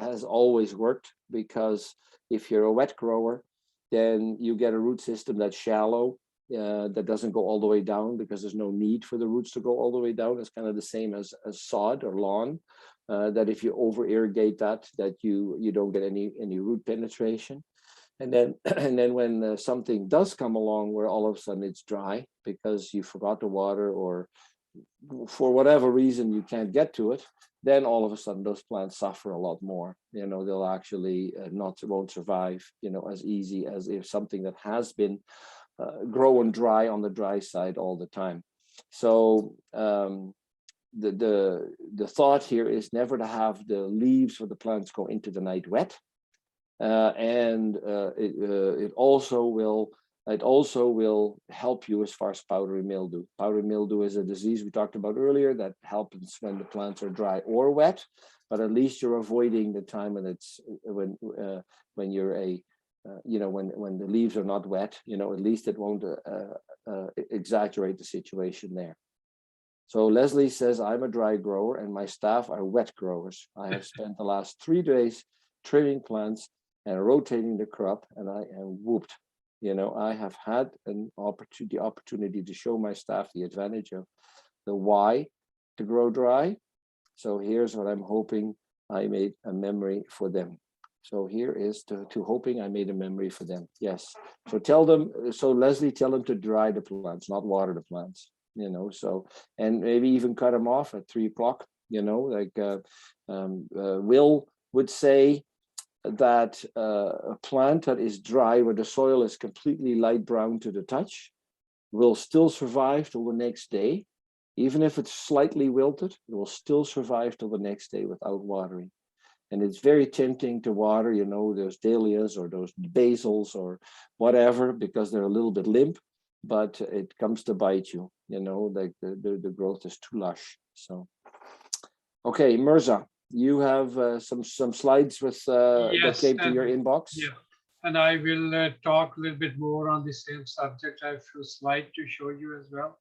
has always worked, because if you're a wet grower, then you get a root system that's shallow, that doesn't go all the way down, because there's no need for the roots to go all the way down. It's kind of the same as sod or lawn. That if you over irrigate that you don't get any root penetration, and then when something does come along where all of a sudden it's dry because you forgot to water, or for whatever reason you can't get to it, then all of a sudden those plants suffer a lot more. They'll actually won't survive as easy as if something that has been growing dry on the dry side all the time. So the thought here is never to have the leaves of the plants go into the night wet, and it also will help you as far as powdery mildew. Powdery mildew is a disease we talked about earlier that happens when the plants are dry or wet, but at least you're avoiding the time when you're when the leaves are not wet. At least it won't exaggerate the situation there. So Leslie says, I'm a dry grower and my staff are wet growers. I have spent the last 3 days trimming plants and rotating the crop, and I am whooped. You know, I have had the opportunity to show my staff the advantage of the why to grow dry. So here's what I'm hoping I made a memory for them. So here is to hoping I made a memory for them. Yes. So tell them, so Leslie, tell them to dry the plants, not water the plants, you know, so, and maybe even cut them off at 3 o'clock, you know, like Will would say that a plant that is dry, where the soil is completely light brown to the touch, will still survive till the next day. Even if it's slightly wilted, it will still survive till the next day without watering. And it's very tempting to water, you know, those dahlias or those basils or whatever, because they're a little bit limp, but it comes to bite you, you know, like the growth is too lush. So, okay, Mirza, you have some slides with that Yes, came to your inbox. yeah, and I will talk a little bit more on the same subject. I have a few slides to show you as well.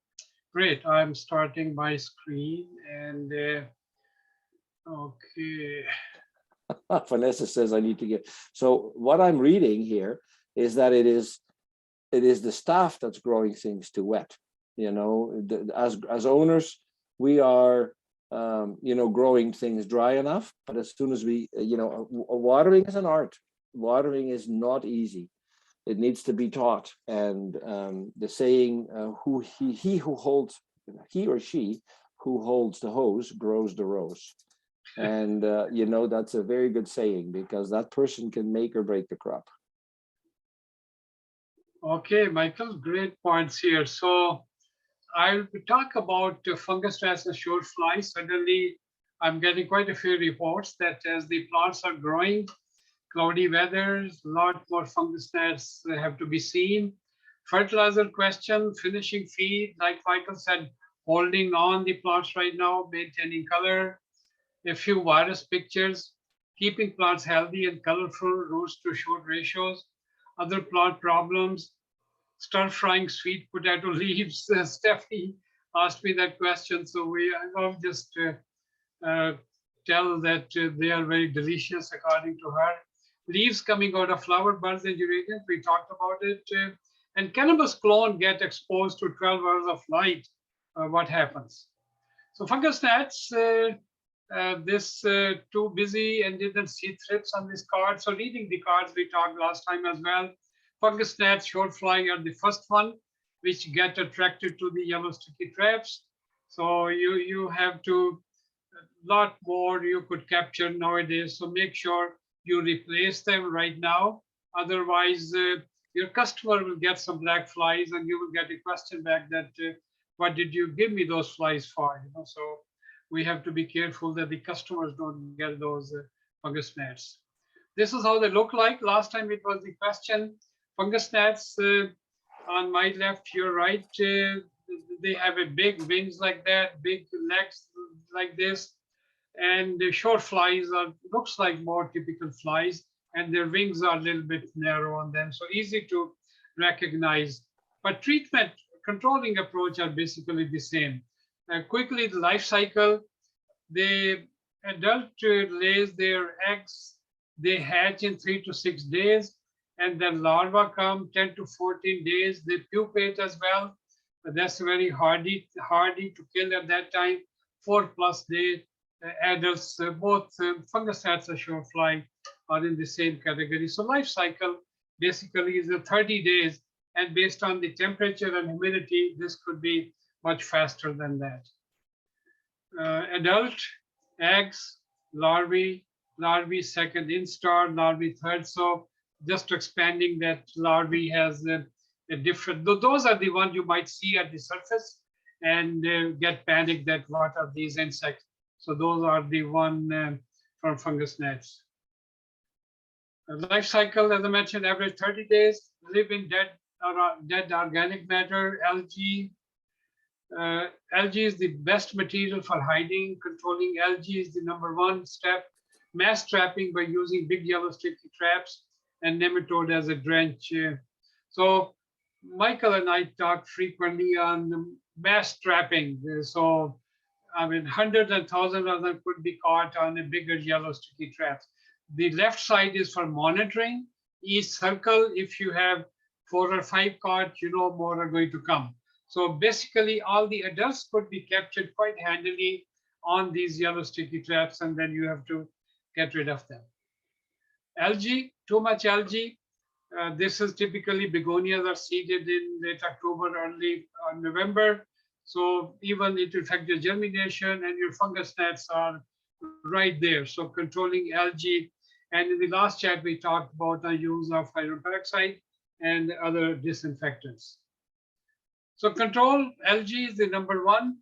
Great, I'm starting my screen and okay. Vanessa says I need to get. So what I'm reading here is that it is the staff that's growing things too wet. You know, as owners, we are you know, growing things dry enough, but as soon as we, you know, watering is an art. Watering is not easy. It needs to be taught. And the saying, he or she who holds the hose grows the rose. And you know, that's a very good saying, because that person can make or break the crop. Okay, Michael, great points here. So I'll talk about fungus gnats and short flies. Suddenly, I'm getting quite a few reports that as the plants are growing, cloudy weather, a lot more fungus gnats have to be seen. Fertilizer question, finishing feed, like Michael said, holding on the plants right now, maintaining color. A few virus pictures, keeping plants healthy and colorful, roots to shoot ratios. Other plant problems, stir frying sweet potato leaves. Stephanie asked me that question, so I'll just tell that they are very delicious according to her. Leaves coming out of flower buds and geraniums, we talked about it. And cannabis clone get exposed to 12 hours of light, what happens? So fungus gnats, this too busy and didn't see thrips on this card. So reading the cards we talked last time as well. Fungus gnats, short flying are the first one, which get attracted to the yellow sticky traps. So you have to, a lot more you could capture nowadays. So make sure you replace them right now. Otherwise, your customer will get some black flies and you will get a question back that, what did you give me those flies for? You know, so we have to be careful that the customers don't get those fungus gnats. This is how they look like. Last time it was the question. Fungus gnats on my left, your right, they have a big wings like that, big legs like this, and the short flies are looks like more typical flies, and their wings are a little bit narrow on them, so easy to recognize. But treatment controlling approach are basically the same. Quickly, the life cycle, the adult lays their eggs, they hatch in 3 to 6 days, and then larvae come 10 to 14 days. They pupate as well, but that's very hardy to kill at that time. 4+ day adults, both fungus gnats and short fly are in the same category. So life cycle basically is 30 days, and based on the temperature and humidity, this could be much faster than that. Adult, eggs, larvae second instar, larvae third. So just expanding that larvae has a different, those are the ones you might see at the surface and get panicked that what are these insects. So those are the one from fungus gnats. Life cycle, as I mentioned, average 30 days, live in dead organic matter, algae. Algae is the best material for hiding. Controlling algae is the #1 step. Mass trapping by using big yellow sticky traps and nematode as a drench. So Michael and I talk frequently on mass trapping. So I mean, hundreds and thousands of them could be caught on a bigger yellow sticky traps. The left side is for monitoring. Each circle, if you have 4 or 5 caught, more are going to come. So basically all the adults could be captured quite handily on these yellow sticky traps, and then you have to get rid of them. Algae, too much algae. This is typically begonias are seeded in late October, early November. So even it will affect your germination, and your fungus nets are right there. So controlling algae. And in the last chat, we talked about the use of hydrogen peroxide and other disinfectants. So control algae is the number 1.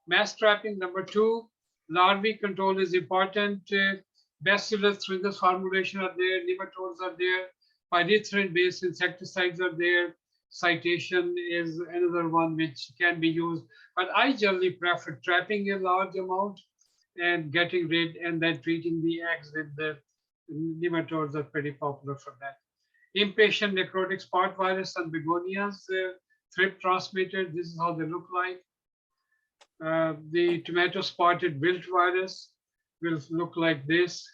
Mass trapping, number 2. Larvae control is important. Bacillus thuringiensis formulation are there. Nematodes are there. Pyrethrin-based insecticides are there. Citation is another one which can be used. But I generally prefer trapping a large amount and getting rid, and then treating the eggs with the nematodes are pretty popular for that. Impatient necrotic spot virus on begonias, thrip transmitted. This is how they look like. The tomato spotted wilt virus will look like this.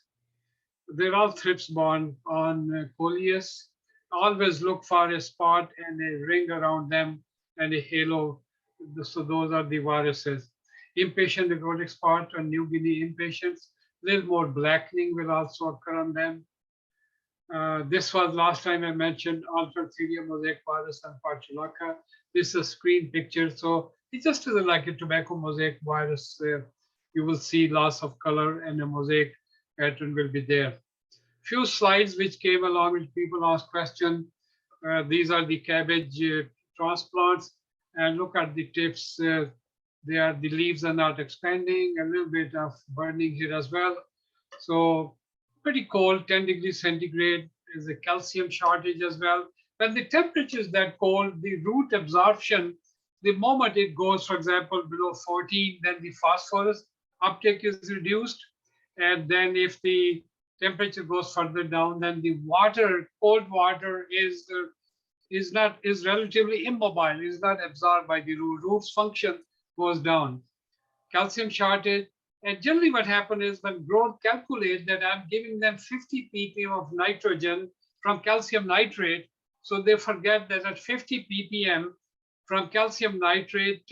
They're all thrips borne on coleus. Always look for a spot and a ring around them and a halo. So those are the viruses. Impatient necrotic spot on New Guinea impatiens. Little more blackening will also occur on them. This was last time I mentioned Alberta mosaic virus and Portulaca. This is a screen picture. So it just is like a tobacco mosaic virus. You will see loss of color and a mosaic pattern will be there. Few slides which came along which people ask question. These are the cabbage transplants, and look at the tips. The leaves are not expanding, a little bit of burning here as well. So pretty cold, 10 degrees centigrade is a calcium shortage as well. When the temperature is that cold, the root absorption, the moment it goes, for example, below 14, then the phosphorus uptake is reduced. And then if the temperature goes further down, then the water, cold water is relatively immobile, is not absorbed by the root. Root's function goes down. Calcium shortage. And generally what happens is when growth calculate that I'm giving them 50 ppm of nitrogen from calcium nitrate, so they forget that at 50 ppm from calcium nitrate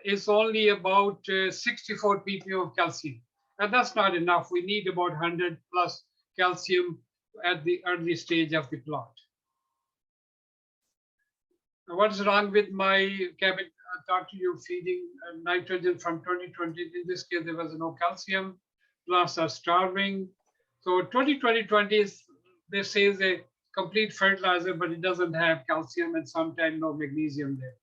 is only about 64 ppm of calcium. And that's not enough. We need about 100 plus calcium at the early stage of the plot. Now, what's wrong with my cabbage? I talked to you feeding nitrogen from 2020. In this case, there was no calcium. Plants are starving. So 2020 is, they say, is a complete fertilizer, but it doesn't have calcium and sometimes no magnesium there.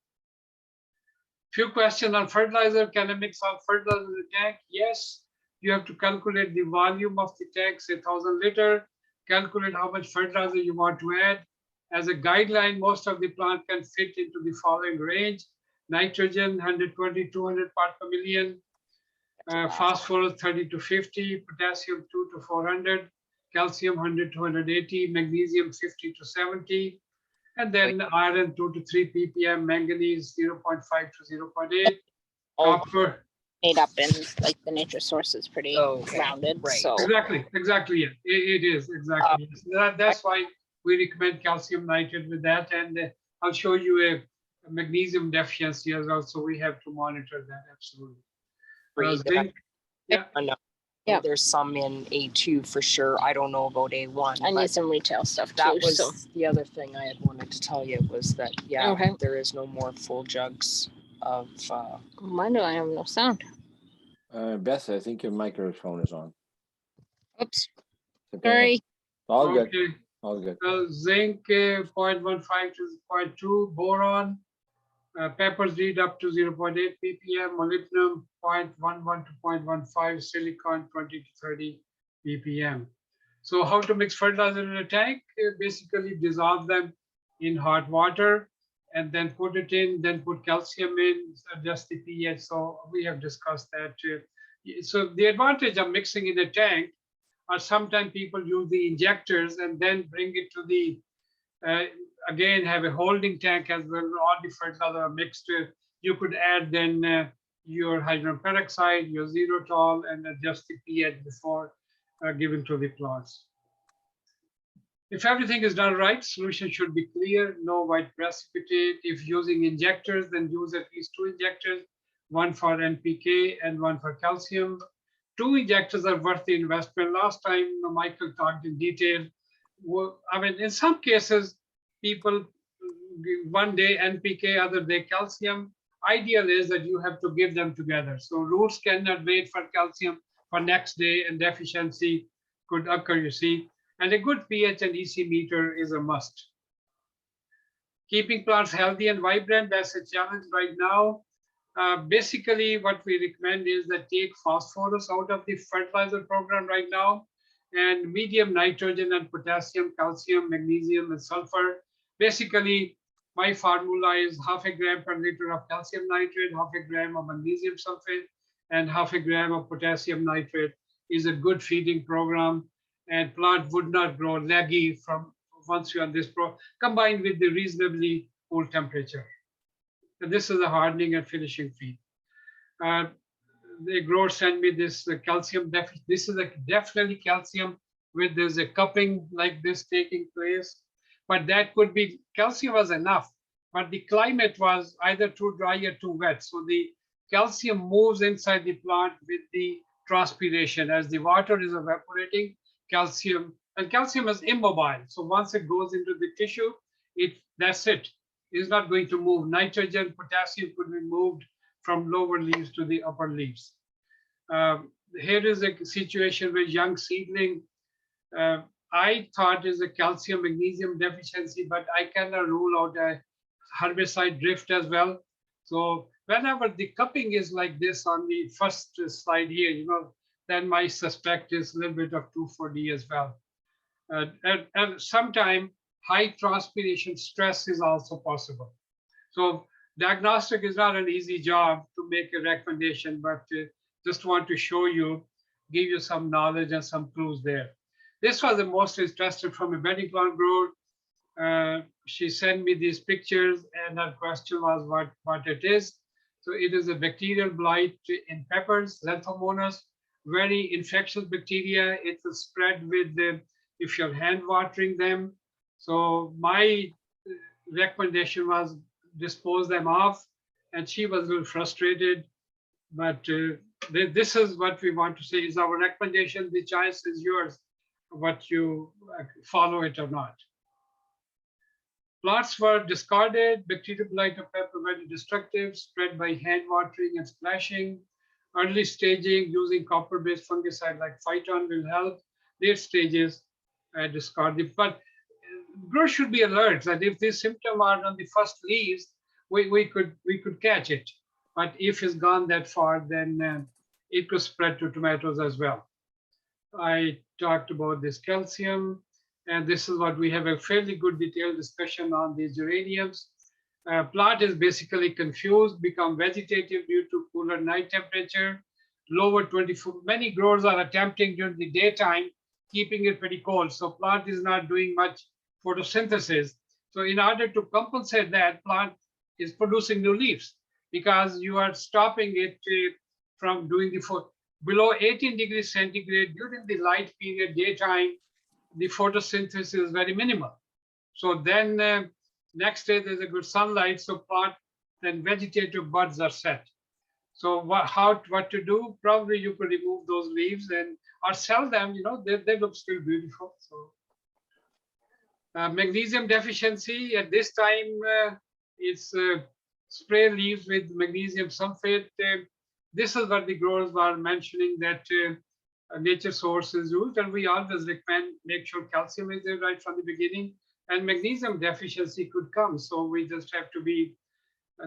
Few questions on fertilizer. Can I mix all fertilizer in the tank? Yes. You have to calculate the volume of the tank, say 1,000 liter. Calculate how much fertilizer you want to add. As a guideline, most of the plant can fit into the following range. Nitrogen 120, 200 part per million. Phosphorus 30 to 50. Potassium 2 to 400. Calcium 100 to 180. Magnesium 50 to 70. And then iron 2 to 3 ppm. Manganese 0.5 to 0.8. Copper. Made up in like the nature source is pretty rounded. Right. So Exactly. Yeah, it is exactly. That's why we recommend calcium nitrate with that, and I'll show you a magnesium deficiency as well. So we have to monitor that absolutely. Zinc, yeah. Yeah. There's some in A2 for sure. I don't know about A1. I need some retail stuff That too. was So the other thing I had wanted to tell you was that, Okay. there is no more full jugs of. why do I have no sound? Beth, I think your microphone is on. Oops. Okay. Sorry. All good. Okay. All good. Zinc 0.15 to 0.2, boron, peppers lead up to 0.8 ppm, molybdenum 0.11 to 0.15, silicon 20 to 30 ppm. So how to mix fertilizer in a tank? Basically dissolve them in hot water and then put it in, then put calcium in, adjust the pH. So we have discussed that. So the advantage of mixing in a tank, or sometimes people use the injectors and then bring it to the, again, have a holding tank as well. All the fertilizer are mixed. You could add then your hydrogen peroxide, your xylitol, and adjust the pH before giving to the plants. If everything is done right, solution should be clear, no white precipitate. If using injectors, then use at least 2 injectors, one for NPK and one for calcium. 2 injectors are worth the investment. Last time Michael talked in detail. I mean, in some cases, people one day NPK, other day calcium. Ideal is that you have to give them together. So roots cannot wait for calcium for next day, and deficiency could occur, you see. And a good pH and EC meter is a must. Keeping plants healthy and vibrant, that's a challenge right now. Basically, what we recommend is that take phosphorus out of the fertilizer program right now, and medium nitrogen and potassium, calcium, magnesium, and sulfur. Basically, my formula is 0.5 gram per liter of calcium nitrate, 0.5 gram of magnesium sulfate, and 0.5 gram of potassium nitrate is a good feeding program. And plant would not grow leggy from once you're on this combined with the reasonably cool temperature. And this is a hardening and finishing feed. The grower sent me this calcium deficit. This is definitely calcium with there's a cupping like this taking place. But that could be, calcium was enough, but the climate was either too dry or too wet. So the calcium moves inside the plant with the transpiration. As the water is evaporating, calcium is immobile. So once it goes into the tissue, that's it. It's not going to move. Nitrogen, potassium could be moved from lower leaves to the upper leaves. Here is a situation with young seedling. I thought is a calcium magnesium deficiency, but I cannot rule out a herbicide drift as well. So whenever the cupping is like this on the first slide here, then my suspect is a little bit of 2,4-D as well. And sometimes high transpiration stress is also possible. So diagnostic is not an easy job to make a recommendation, but just want to show you, give you some knowledge and some clues there. This was the most interested from a bedding plant grower. She sent me these pictures and her question was what it is. So it is a bacterial blight in peppers, Xanthomonas, very infectious bacteria. It will spread with if you're hand watering them. So my recommendation was dispose them off, and she was a little frustrated. But this is what we want to say is our recommendation. The choice is yours, what you follow it or not. Plants were discarded. Bacterial blight of pepper very destructive, spread by hand watering and splashing. Early staging using copper-based fungicide like Phyton will help. Late stages, discard it. But growers should be alert that if this symptom are on the first leaves, we could catch it. But if it's gone that far, then it could spread to tomatoes as well. I talked about this calcium, and this is what we have a fairly good detailed discussion on these geraniums. Plant is basically confused, become vegetative due to cooler night temperature, lower 24. Many growers are attempting during the daytime, keeping it pretty cold. So plant is not doing much photosynthesis. So in order to compensate that, plant is producing new leaves because you are stopping it from doing the below 18 degrees centigrade during the light period, daytime, the photosynthesis is very minimal. So then next day there's a good sunlight, so plant, then vegetative buds are set. So what to do? Probably you could remove those leaves and or sell them. They look still beautiful. So magnesium deficiency at this time it's spray leaves with magnesium sulfate. This is what the growers were mentioning that nature source is used, and we always recommend make sure calcium is there right from the beginning, and magnesium deficiency could come. So we just have to be,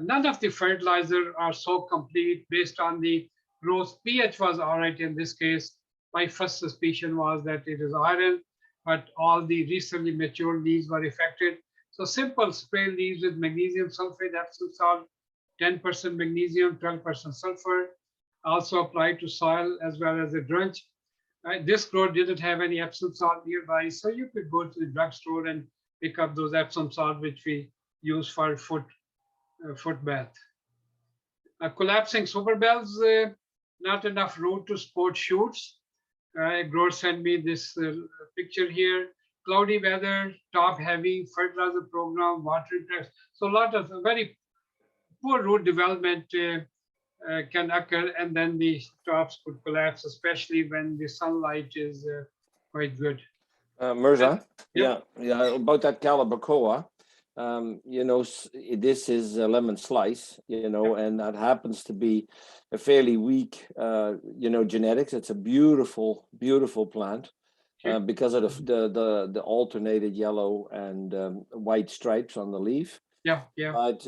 none of the fertilizer are so complete based on the growth. pH was all right in this case. My first suspicion was that it is iron, but all the recently mature leaves were affected. So simple spray leaves with magnesium sulfate, Epsom salt, 10% magnesium, 12% sulfur, also applied to soil as well as a drench. This grower didn't have any Epsom salt nearby, so you could go to the drugstore and pick up those Epsom salt, which we use for foot bath. Collapsing superbells, not enough root to support shoots. Grower sent me this picture here. cloudy weather, top heavy, fertilizer program, watering press. So a lot of very poor root development can occur, and then the tops could collapse, especially when the sunlight is quite good. Mirza, Yeah. yeah, about that Calibrachoa. You know, this is a lemon slice, you know, and that happens to be a fairly weak, you know, genetics. It's a beautiful, beautiful plant because of the alternated yellow and white stripes on the leaf. Yeah. But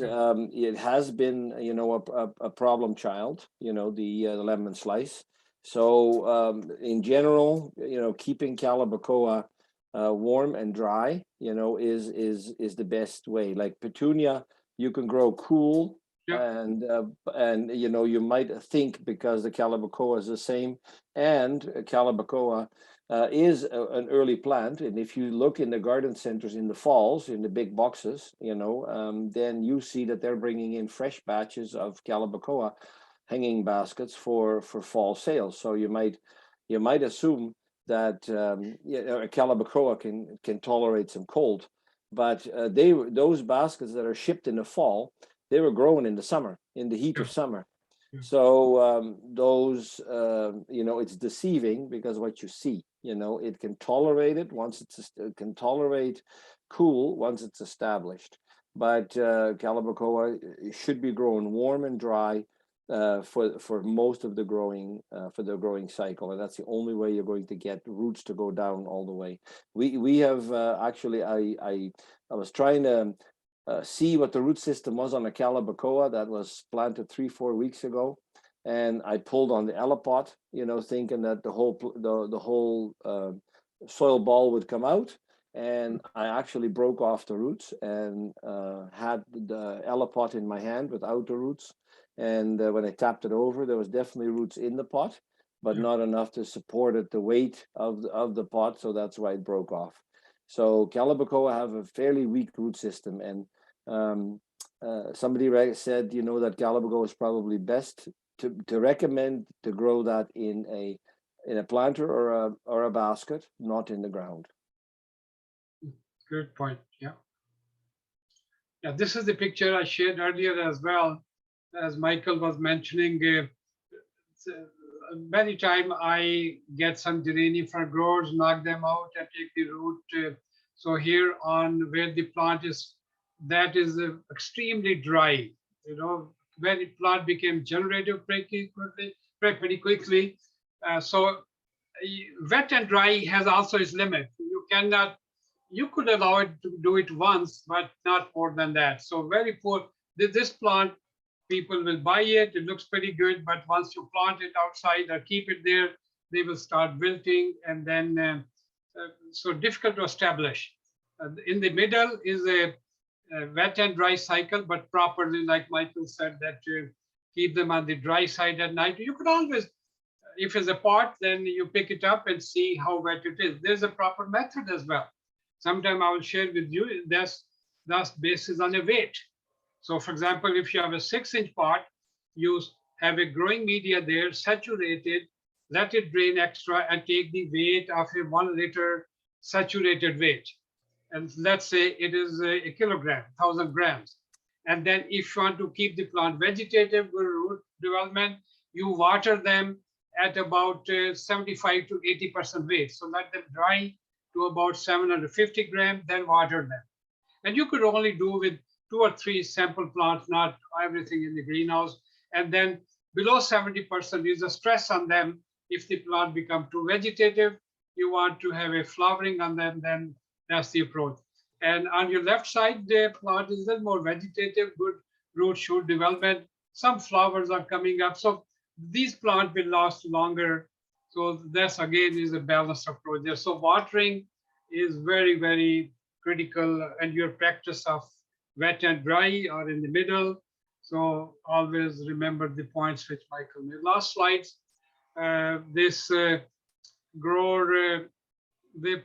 it has been, you know, a problem child, you know, the lemon slice. So in general, you know, keeping Calibrachoa warm and dry, you know, is the best way. Like petunia, you can grow cool, and you know, you might think because the Calibrachoa is the same, and Calibrachoa is an early plant, and if you look in the garden centers in the falls, in the big boxes, you know, then you see that they're bringing in fresh batches of Calibrachoa hanging baskets for fall sales. So you might assume that you know, a Calibrachoa can tolerate some cold, but those baskets that are shipped in the fall, they were grown in the summer, in the heat of summer. So those, you know, it's deceiving because what you see, you know, it can tolerate it once it can tolerate cool once it's established. But Calibrachoa should be grown warm and dry for most of the growing cycle, and that's the only way you're going to get roots to go down all the way. We have actually I was trying to see what the root system was on a Calibrachoa that was planted 3-4 weeks ago, and I pulled on the Elipot, you know, thinking that the whole soil ball would come out, and I actually broke off the roots and had the Elipot in my hand without the roots. And when I tapped it over, there was definitely roots in the pot, but not enough to support it, the weight of the pot. So that's why it broke off. So Calibrachoa have a fairly weak root system, and somebody said, you know, that Calibrachoa is probably best to recommend to grow that in a planter or a basket, not in the ground. Good point. Yeah. Yeah, this is the picture I shared earlier as well. As Michael was mentioning, many time I get some geranium from growers, knock them out and take the root. So here on where the plant is, that is extremely dry. You know, when the plant became generative pretty quickly. So wet and dry has also its limit. You could allow it to do it once, but not more than that. So very poor. This plant, people will buy it. It looks pretty good, but once you plant it outside or keep it there, they will start wilting, and then so difficult to establish. In the middle is a wet and dry cycle, but properly, like Michael said, that you keep them on the dry side at night. You could always, if it's a pot, then you pick it up and see how wet it is. There's a proper method as well. Sometime I will share with you. That's based on a weight. So for example, if you have a 6-inch pot, you have a growing media there, saturated, let it drain extra, and take the weight of a 1 liter saturated weight. And let's say it is a kilogram, 1,000 grams. And then if you want to keep the plant vegetative, good root development, you water them at about 75 to 80% weight. So let them dry to about 750 grams, then water them. And you could only do with 2 or 3 sample plants, not everything in the greenhouse. And then below 70% is a stress on them. If the plant become too vegetative, you want to have a flowering on them, then that's the approach. And on your left side, the plant is a little more vegetative, good root shoot development. Some flowers are coming up. So these plants will last longer. So that's again is a balanced approach there. So watering is very, very critical, and your practice of wet and dry or in the middle. So always remember the points which Michael made. Last slides. This grower, the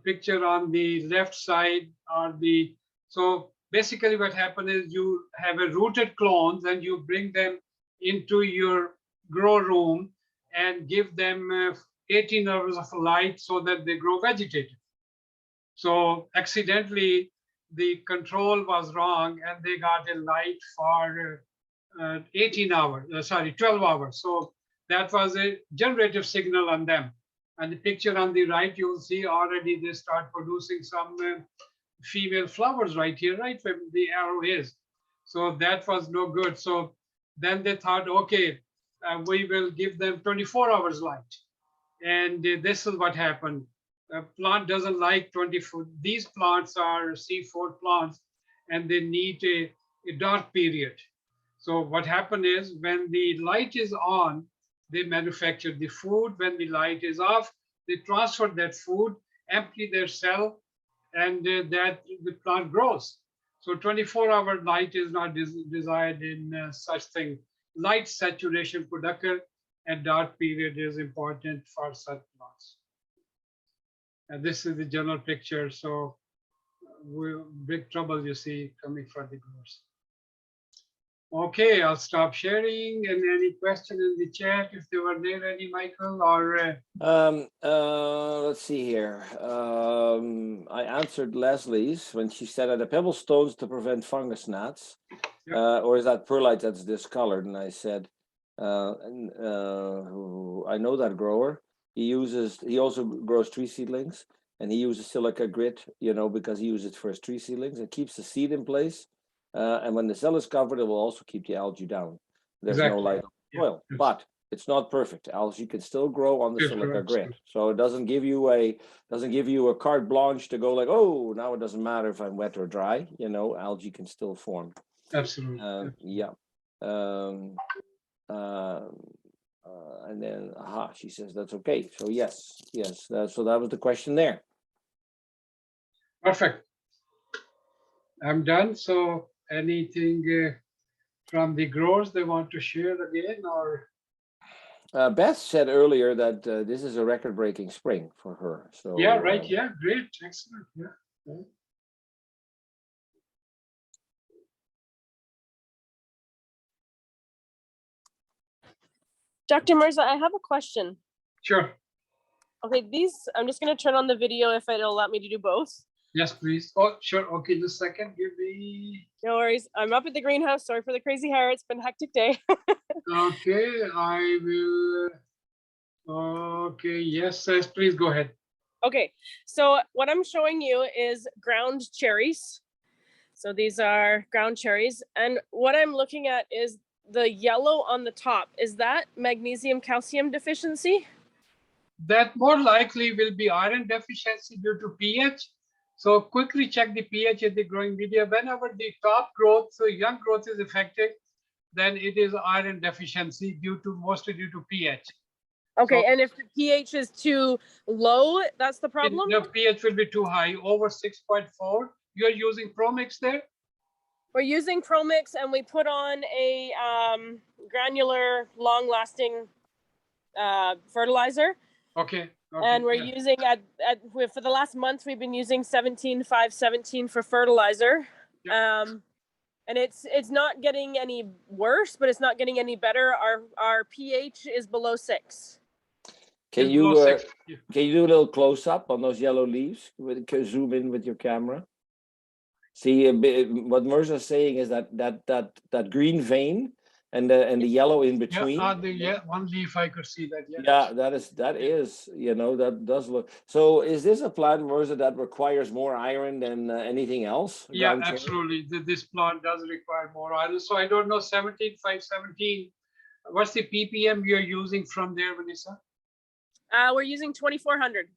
picture on the left side are the, so basically what happened is you have a rooted clones and you bring them into your grow room and give them 18 hours of light so that they grow vegetative. So accidentally, the control was wrong and they got a light for 18 hours, sorry, 12 hours. So that was a generative signal on them. And the picture on the right, you will see already they start producing some female flowers right here, right where the arrow is. So that was no good. So then they thought, okay, we will give them 24 hours light. And this is what happened. A plant doesn't like 24. These plants are C4 plants and they need a dark period. So what happened is when the light is on, they manufacture the food. When the light is off, they transfer that food, empty their cell, and that the plant grows. So 24-hour light is not desired in such thing. Light saturation could occur and dark period is important for such plants. And this is the general picture. So we're big trouble, you see, coming for the growers. Okay, I'll stop sharing. And any question in the chat, if there were there any, Michael, or let's see here. I answered Leslie's when she said are the pebble stones to prevent fungus gnats, or is that perlite that's discolored? And I said, I know that grower. He also grows tree seedlings, and he uses silica grit, you know, because he uses it for his tree seedlings. It keeps the seed in place. And when the cell is covered, it will also keep the algae down. There's no light on the soil, but it's not perfect. Algae can still grow on the silica grit, so it doesn't give you a carte blanche to go like, oh, now it doesn't matter if I'm wet or dry. You know, algae can still form. Absolutely. Yeah. And then, she says that's okay. So yes. So that was the question there. Perfect. I'm done. So anything from the growers they want to share again, or? Beth said earlier that this is a record-breaking spring for her. So yeah, right. Yeah, great, excellent. Yeah. Dr. Mirza, I have a question. Sure. Okay, I'm just going to turn on the video if it'll let me to do both. Yes, please. Oh, sure. Okay, just a second. Give me. No worries. I'm up at the greenhouse. Sorry for the crazy hair. It's been a hectic day. Okay, I will. Okay, yes, please go ahead. Okay, so what I'm showing you is ground cherries. So these are ground cherries. And what I'm looking at is the yellow on the top. Is that magnesium calcium deficiency? That more likely will be iron deficiency due to pH. So quickly check the pH in the growing media. Whenever the top growth, so young growth is affected, then it is iron deficiency mostly due to pH. Okay, so, and if the pH is too low, that's the problem? The pH will be too high, over 6.4. You're using Promix there? We're using Promix, and we put on a granular, long-lasting fertilizer. Okay. And we're using for the last month, we've been using 17-5-17 for fertilizer. And it's not getting any worse, but it's not getting any better. Our pH is below 6. Can you do a little close up on those yellow leaves? Zoom in with your camera. See, what Mirza is saying is that green vein and the yellow in between. One leaf I could see that. Yeah, that is, you know, that does look. So is this a plant, Mirza, that requires more iron than anything else? Yeah, absolutely. This plant does require more iron. So I don't know, 17-5-17. What's the ppm you're using from there, Vanessa? We're using 2400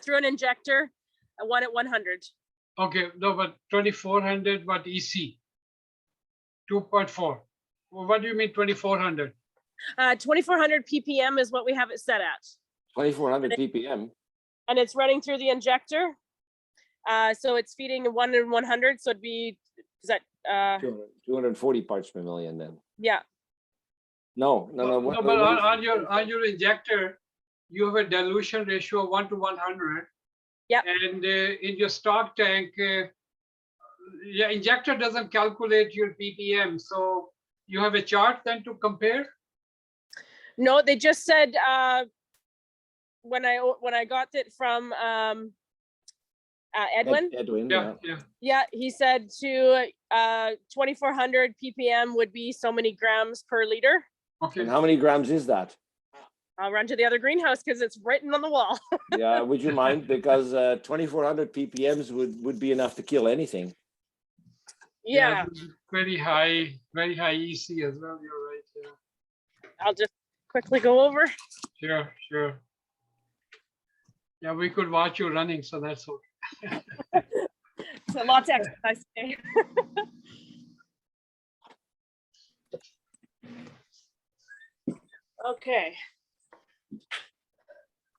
through an injector, one at 100. Okay, no, but 2400, what EC? 2.4. Well, what do you mean 2400? 2400 ppm is what we have it set at. 2400 ppm. And it's running through the injector. So it's feeding 1 in 100. So it'd be, is that 240 parts per million then? Yeah. No. But on your injector, you have a dilution ratio of 1 to 100. Yeah. And in your stock tank, injector doesn't calculate your ppm. So you have a chart then to compare? No, they just said when I got it from Edwin. Edwin, Yeah, yeah. Yeah, he said to 2400 ppm would be so many grams per liter. Okay. And how many grams is that? I'll run to the other greenhouse because it's written on the wall. Yeah, would you mind? Because 2400 ppms would be enough to kill anything. Yeah, Very high EC as well. You're right. Yeah. I'll just quickly go over. Sure, sure. Yeah, we could watch you running, so that's okay. So lots of exercise today. Okay.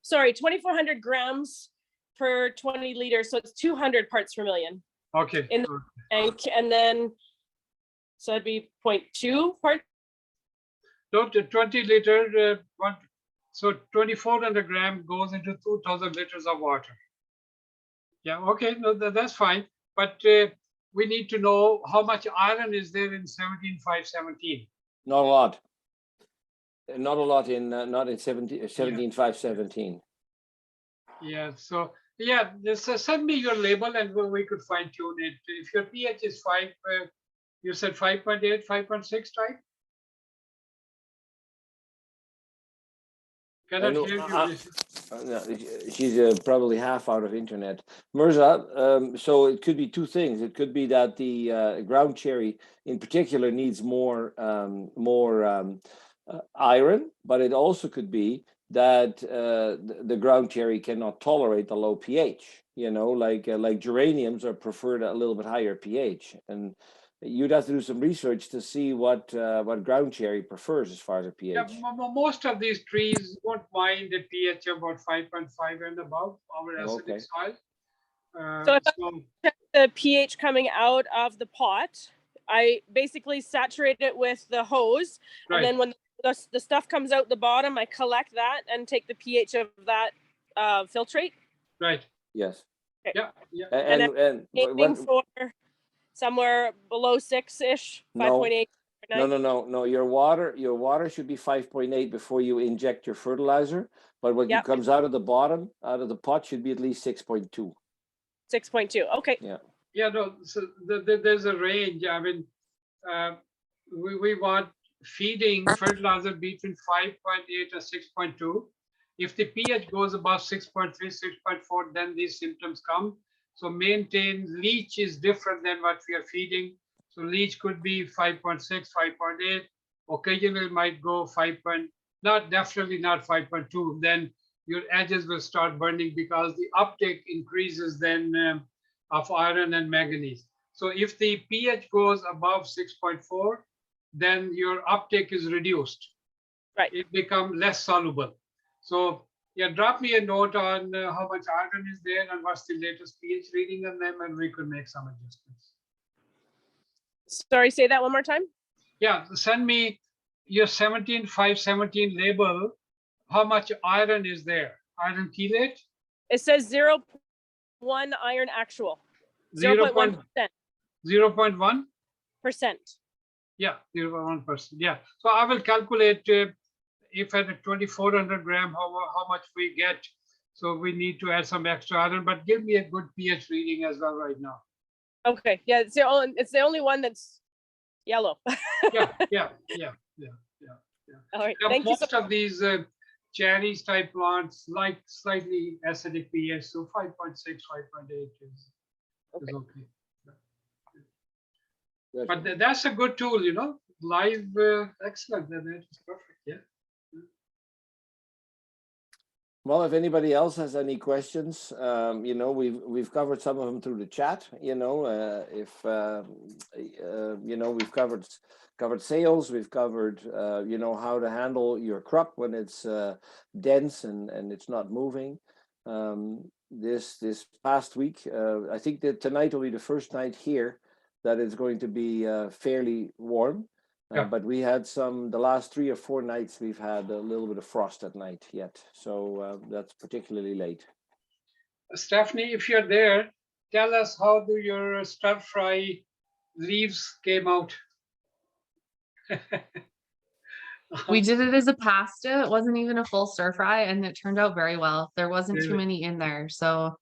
Sorry, 2400 grams per 20 liters. So it's 200 parts per million Okay. in the tank. And then, so it'd be 0.2 parts. No, 20 liter, so 2400 gram goes into 2000 liters of water. Yeah, okay, no, that's fine. But we need to know how much iron is there in 17517. Not a lot. Not a lot in not in 17517. Yeah, so yeah, just send me your label and we could fine tune it. If your pH is 5, you said 5.8, 5.6, right? Cannot hear you. She's probably half out of internet. Mirza, so it could be two things. It could be that the ground cherry in particular needs more iron, but it also could be that the ground cherry cannot tolerate the low pH. You know, like geraniums are preferred at a little bit higher pH, and you'd have to do some research to see what ground cherry prefers as far as a pH. Yeah, most of these trees won't mind a pH about 5.5 and above our acidic soil. So if I check the pH coming out of the pot, I basically saturate it with the hose, right. And then when the stuff comes out the bottom, I collect that and take the pH of that filtrate. Right. Yes. Okay. Yeah. Yeah. And aiming for somewhere below 6-ish, 5.8. No. Your water should be 5.8 before you inject your fertilizer. But what comes out of the bottom, out of the pot, should be at least 6.2. 6.2. Okay. Yeah. Yeah. No. So there's a range. I mean, we want feeding fertilizer between 5.8 and 6.2. If the pH goes above 6.3, 6.4, then these symptoms come. So maintain leach is different than what we are feeding. So leach could be 5.6, 5.8. Occasionally might go 5. Definitely not 5.2. Then your edges will start burning because the uptake increases then of iron and manganese. So if the pH goes above 6.4, then your uptake is reduced. Right. It becomes less soluble. So yeah, drop me a note on how much iron is there and what's the latest pH reading on them, and we could make some adjustments. Sorry, say that one more time. Yeah, send me your 17517 label. How much iron is there? Iron chelate? It says 0.1 iron actual. 0.1%. 0.1? Yeah, 0.1%. Yeah. So I will calculate if at a 2400 gram, how much we get. So we need to add some extra iron, but give me a good pH reading as well right now. Okay. Yeah, it's the only one that's yellow. Yeah. All right. Now, Thank you. most of these cherries type plants like slightly acidic pH, so 5.6, 5.8 is okay. Yeah. But that's a good tool, you know. Live, excellent. That is perfect. Yeah. Well, if anybody else has any questions, you know, we've covered some of them through the chat. You know, you know, we've covered sales, we've covered you know, how to handle your crop when it's dense and it's not moving. This past week, I think that tonight will be the first night here that it's going to be fairly warm. But we had the last 3 or 4 nights, we've had a little bit of frost at night yet. So that's particularly late. Stephanie, if you're there, tell us how do your stir fry leaves came out? We did it as a pasta. It wasn't even a full stir fry, and it turned out very well. There wasn't too many in there. So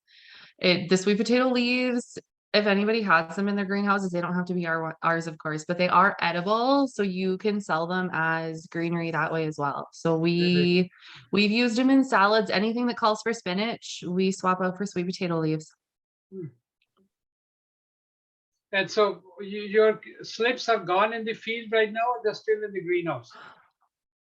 The sweet potato leaves, if anybody has them in their greenhouses, they don't have to be ours, of course, but they are edible, so you can sell them as greenery that way as well. So we've used them in salads. Anything that calls for spinach, we swap out for sweet potato leaves. And so your slips have gone in the field right now, or they're still in the greenhouse?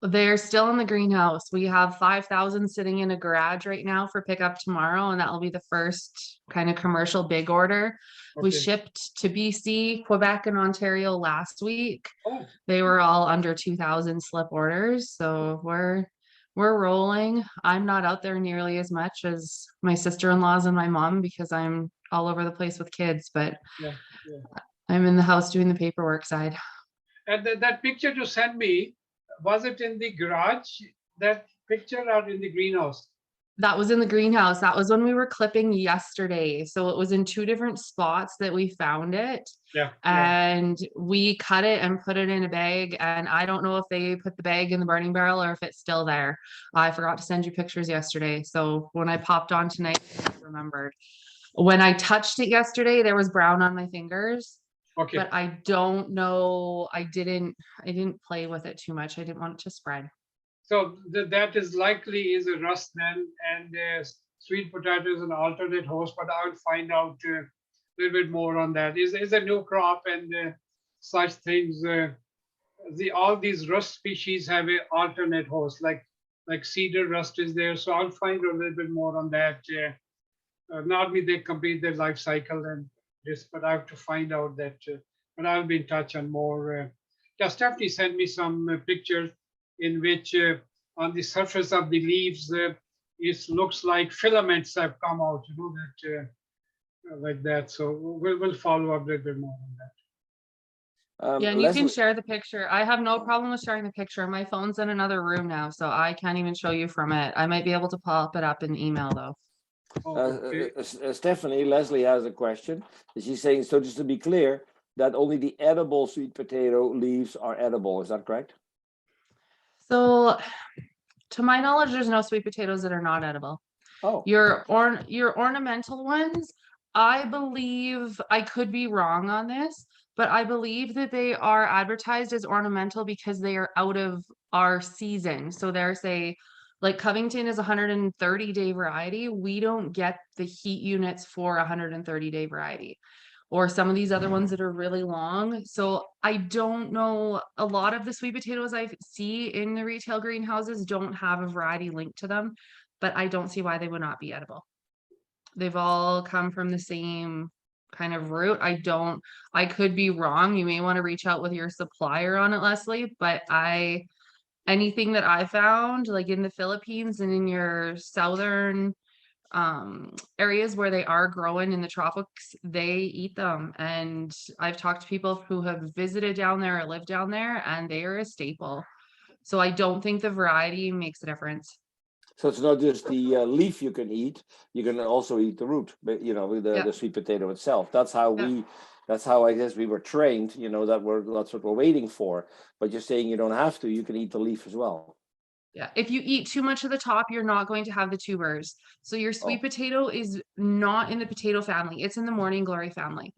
They're still in the greenhouse. We have 5,000 sitting in a garage right now for pickup tomorrow, and that will be the first kind of commercial big order. We Okay. shipped to BC, Quebec, and Ontario last week. Oh, They were all under 2,000 slip orders, so we're rolling. I'm not out there nearly as much as my sister-in-laws and my mom because I'm all over the place with kids, but yeah. I'm in the house doing the paperwork side. And that picture you sent me, was it in the garage, that picture, or in the greenhouse? That was in the greenhouse. That was when we were clipping yesterday. So it was in 2 different spots that we found it. Yeah. And we cut it and put it in a bag. And I don't know if they put the bag in the burning barrel or if it's still there. I forgot to send you pictures yesterday. So when I popped on tonight, I remembered. When I touched it yesterday, there was brown on my fingers. Okay. But I don't know. I didn't play with it too much. I didn't want it to spread. So that is likely is a rust then, and sweet potato is an alternate host, but I'll find out a little bit more on that. Is a new crop and such things. All these rust species have an alternate host, like cedar rust is there. So I'll find a little bit more on that. Not only they complete their life cycle and this, but I have to find out that. But I'll be in touch on more. Stephanie sent me some pictures in which on the surface of the leaves, it looks like filaments have come out, that like that. So we'll follow up a little bit more on that. Yeah, and you can share the picture. I have no problem with sharing the picture. My phone's in another room now, so I can't even show you from it. I might be able to pop it up in email though. Okay. Stephanie, Leslie has a question. She's saying, so just to be clear, that only the edible sweet potato leaves are edible. Is that correct? So to my knowledge, there's no sweet potatoes that are not edible. Oh, Your ornamental ones, I believe, I could be wrong on this, but I believe that they are advertised as ornamental because they are out of our season. So there's like Covington is a 130-day variety. We don't get the heat units for a 130-day variety, or some of these other ones that are really long. So I don't know. A lot of the sweet potatoes I see in the retail greenhouses don't have a variety linked to them, but I don't see why they would not be edible. They've all come from the same kind of root. I could be wrong. You may want to reach out with your supplier on it, Leslie, but anything that I found, like in the Philippines and in your southern areas where they are growing in the tropics, they eat them. And I've talked to people who have visited down there or lived down there, and they are a staple. So I don't think the variety makes a difference. so it's not just the leaf you can eat; you can also eat the root. But the sweet potato itself. That's how that's how I guess we were trained. That's what we're waiting for. But you're saying you don't have to. You can eat the leaf as well. Yeah, if you eat too much of the top, you're not going to have the tubers. So your sweet potato is not in the potato family. It's in the morning glory family.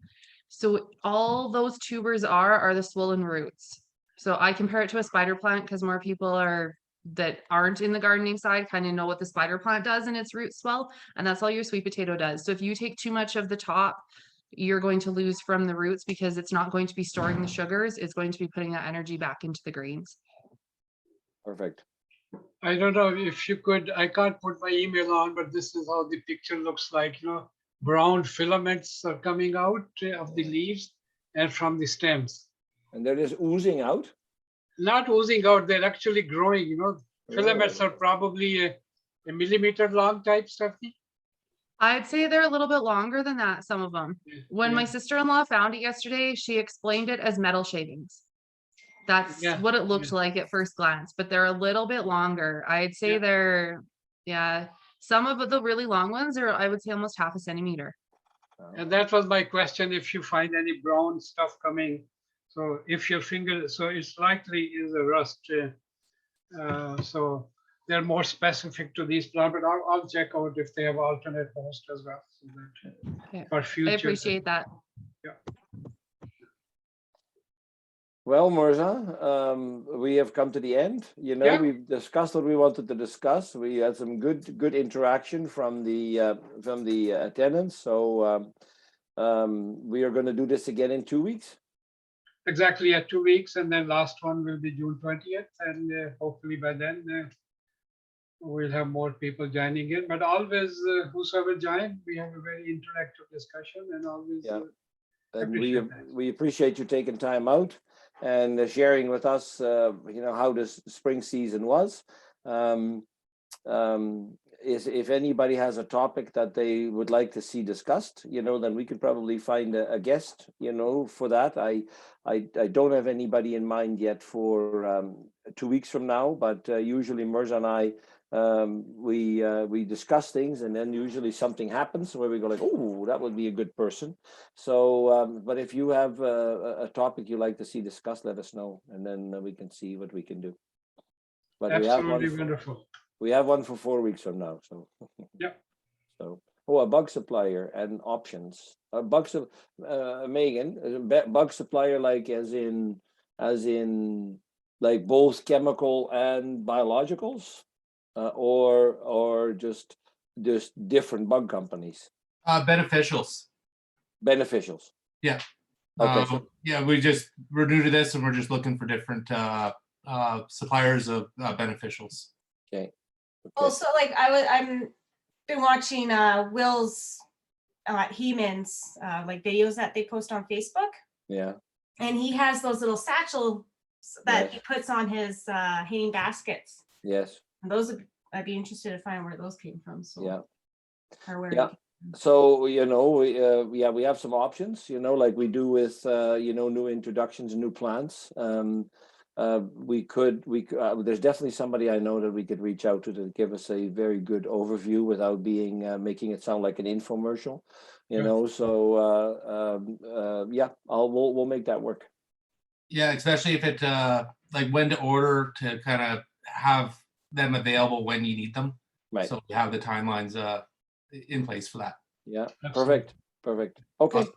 So all those tubers are the swollen roots. So I compare it to a spider plant because more people that aren't in the gardening side kind of know what the spider plant does in its root swell. And that's all your sweet potato does. So if you take too much of the top, you're going to lose from the roots because it's not going to be storing the sugars. It's going to be putting that energy back into the greens. Perfect. I don't know if you could, I can't put my email on, but this is how the picture looks like. Brown filaments are coming out of the leaves and from the stems. And they're just oozing out? Not oozing out, they're actually growing. Filaments are probably a millimeter long type, Stephanie. I'd say they're a little bit longer than that, some of them. When my sister-in-law found it yesterday, she explained it as metal shavings. That's what it looked like at first glance, but they're a little bit longer. I'd say they're, some of the really long ones are, I would say, almost half a centimeter. And that was my question, if you find any brown stuff coming. So if your finger, so it's likely is a rust. So they're more specific to these plants, but I'll check out if they have alternate host as well. So that Okay. for future. I appreciate that. Well, Mirza, we have come to the end. You know, Yeah. we've discussed what we wanted to discuss. We had some good interaction from the attendants. So we are going to do this again in 2 weeks. Exactly at 2 weeks, and then last one will be June 20th, and hopefully by then we'll have more people joining in. But always, whosoever join, we have a very interactive discussion, and always. Yeah. And appreciate that. we appreciate you taking time out and sharing with us, you know, how this spring season was. If anybody has a topic that they would like to see discussed, you know, then we could probably find a guest, you know, for that. I don't have anybody in mind yet for 2 weeks from now, but usually Mirza and I, we discuss things, and then usually something happens where we go like, oh, that would be a good person. So, but if you have a topic you like to see discussed, let us know, and then we can see what we can do. But Absolutely wonderful. we have one for 4 weeks from now. So Yeah. So a bug supplier and options. Megan, a bug supplier, like as in like both chemical and biologicals, or just different bug companies. Beneficials. Beneficials. Yeah. Okay. Yeah, we're new to this, and we're just looking for different suppliers of beneficials. Okay. Also, like I'm been watching Will's Heman's like videos that they post on Facebook. Yeah. And he has those little satchels that Yes. he puts on his hanging baskets. Yes. And those I'd be interested to find where those came from. So Yeah. or where Yeah. So, you know, we have some options, you know, like we do with, you know, new introductions, new plants. There's definitely somebody I know that we could reach out to give us a very good overview without making it sound like an infomercial, you know. So, yeah, we'll make that work. Yeah, especially if it like when to order, to kind of have them available when you need them. Right. So we have the timelines in place for that. Yeah. Absolutely. Perfect. Okay. Awesome.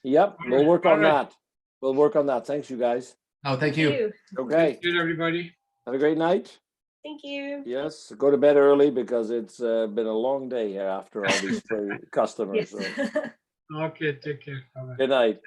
Yep. All We'll right, work all on right. that. We'll work on that. Thanks, you guys. Oh, thank you. Okay. Thank you, everybody. Have a great night. Thank you. Yes. Go to bed early because it's been a long day here after all these customers. Yes. So. Okay, take care. Bye-bye. Good night.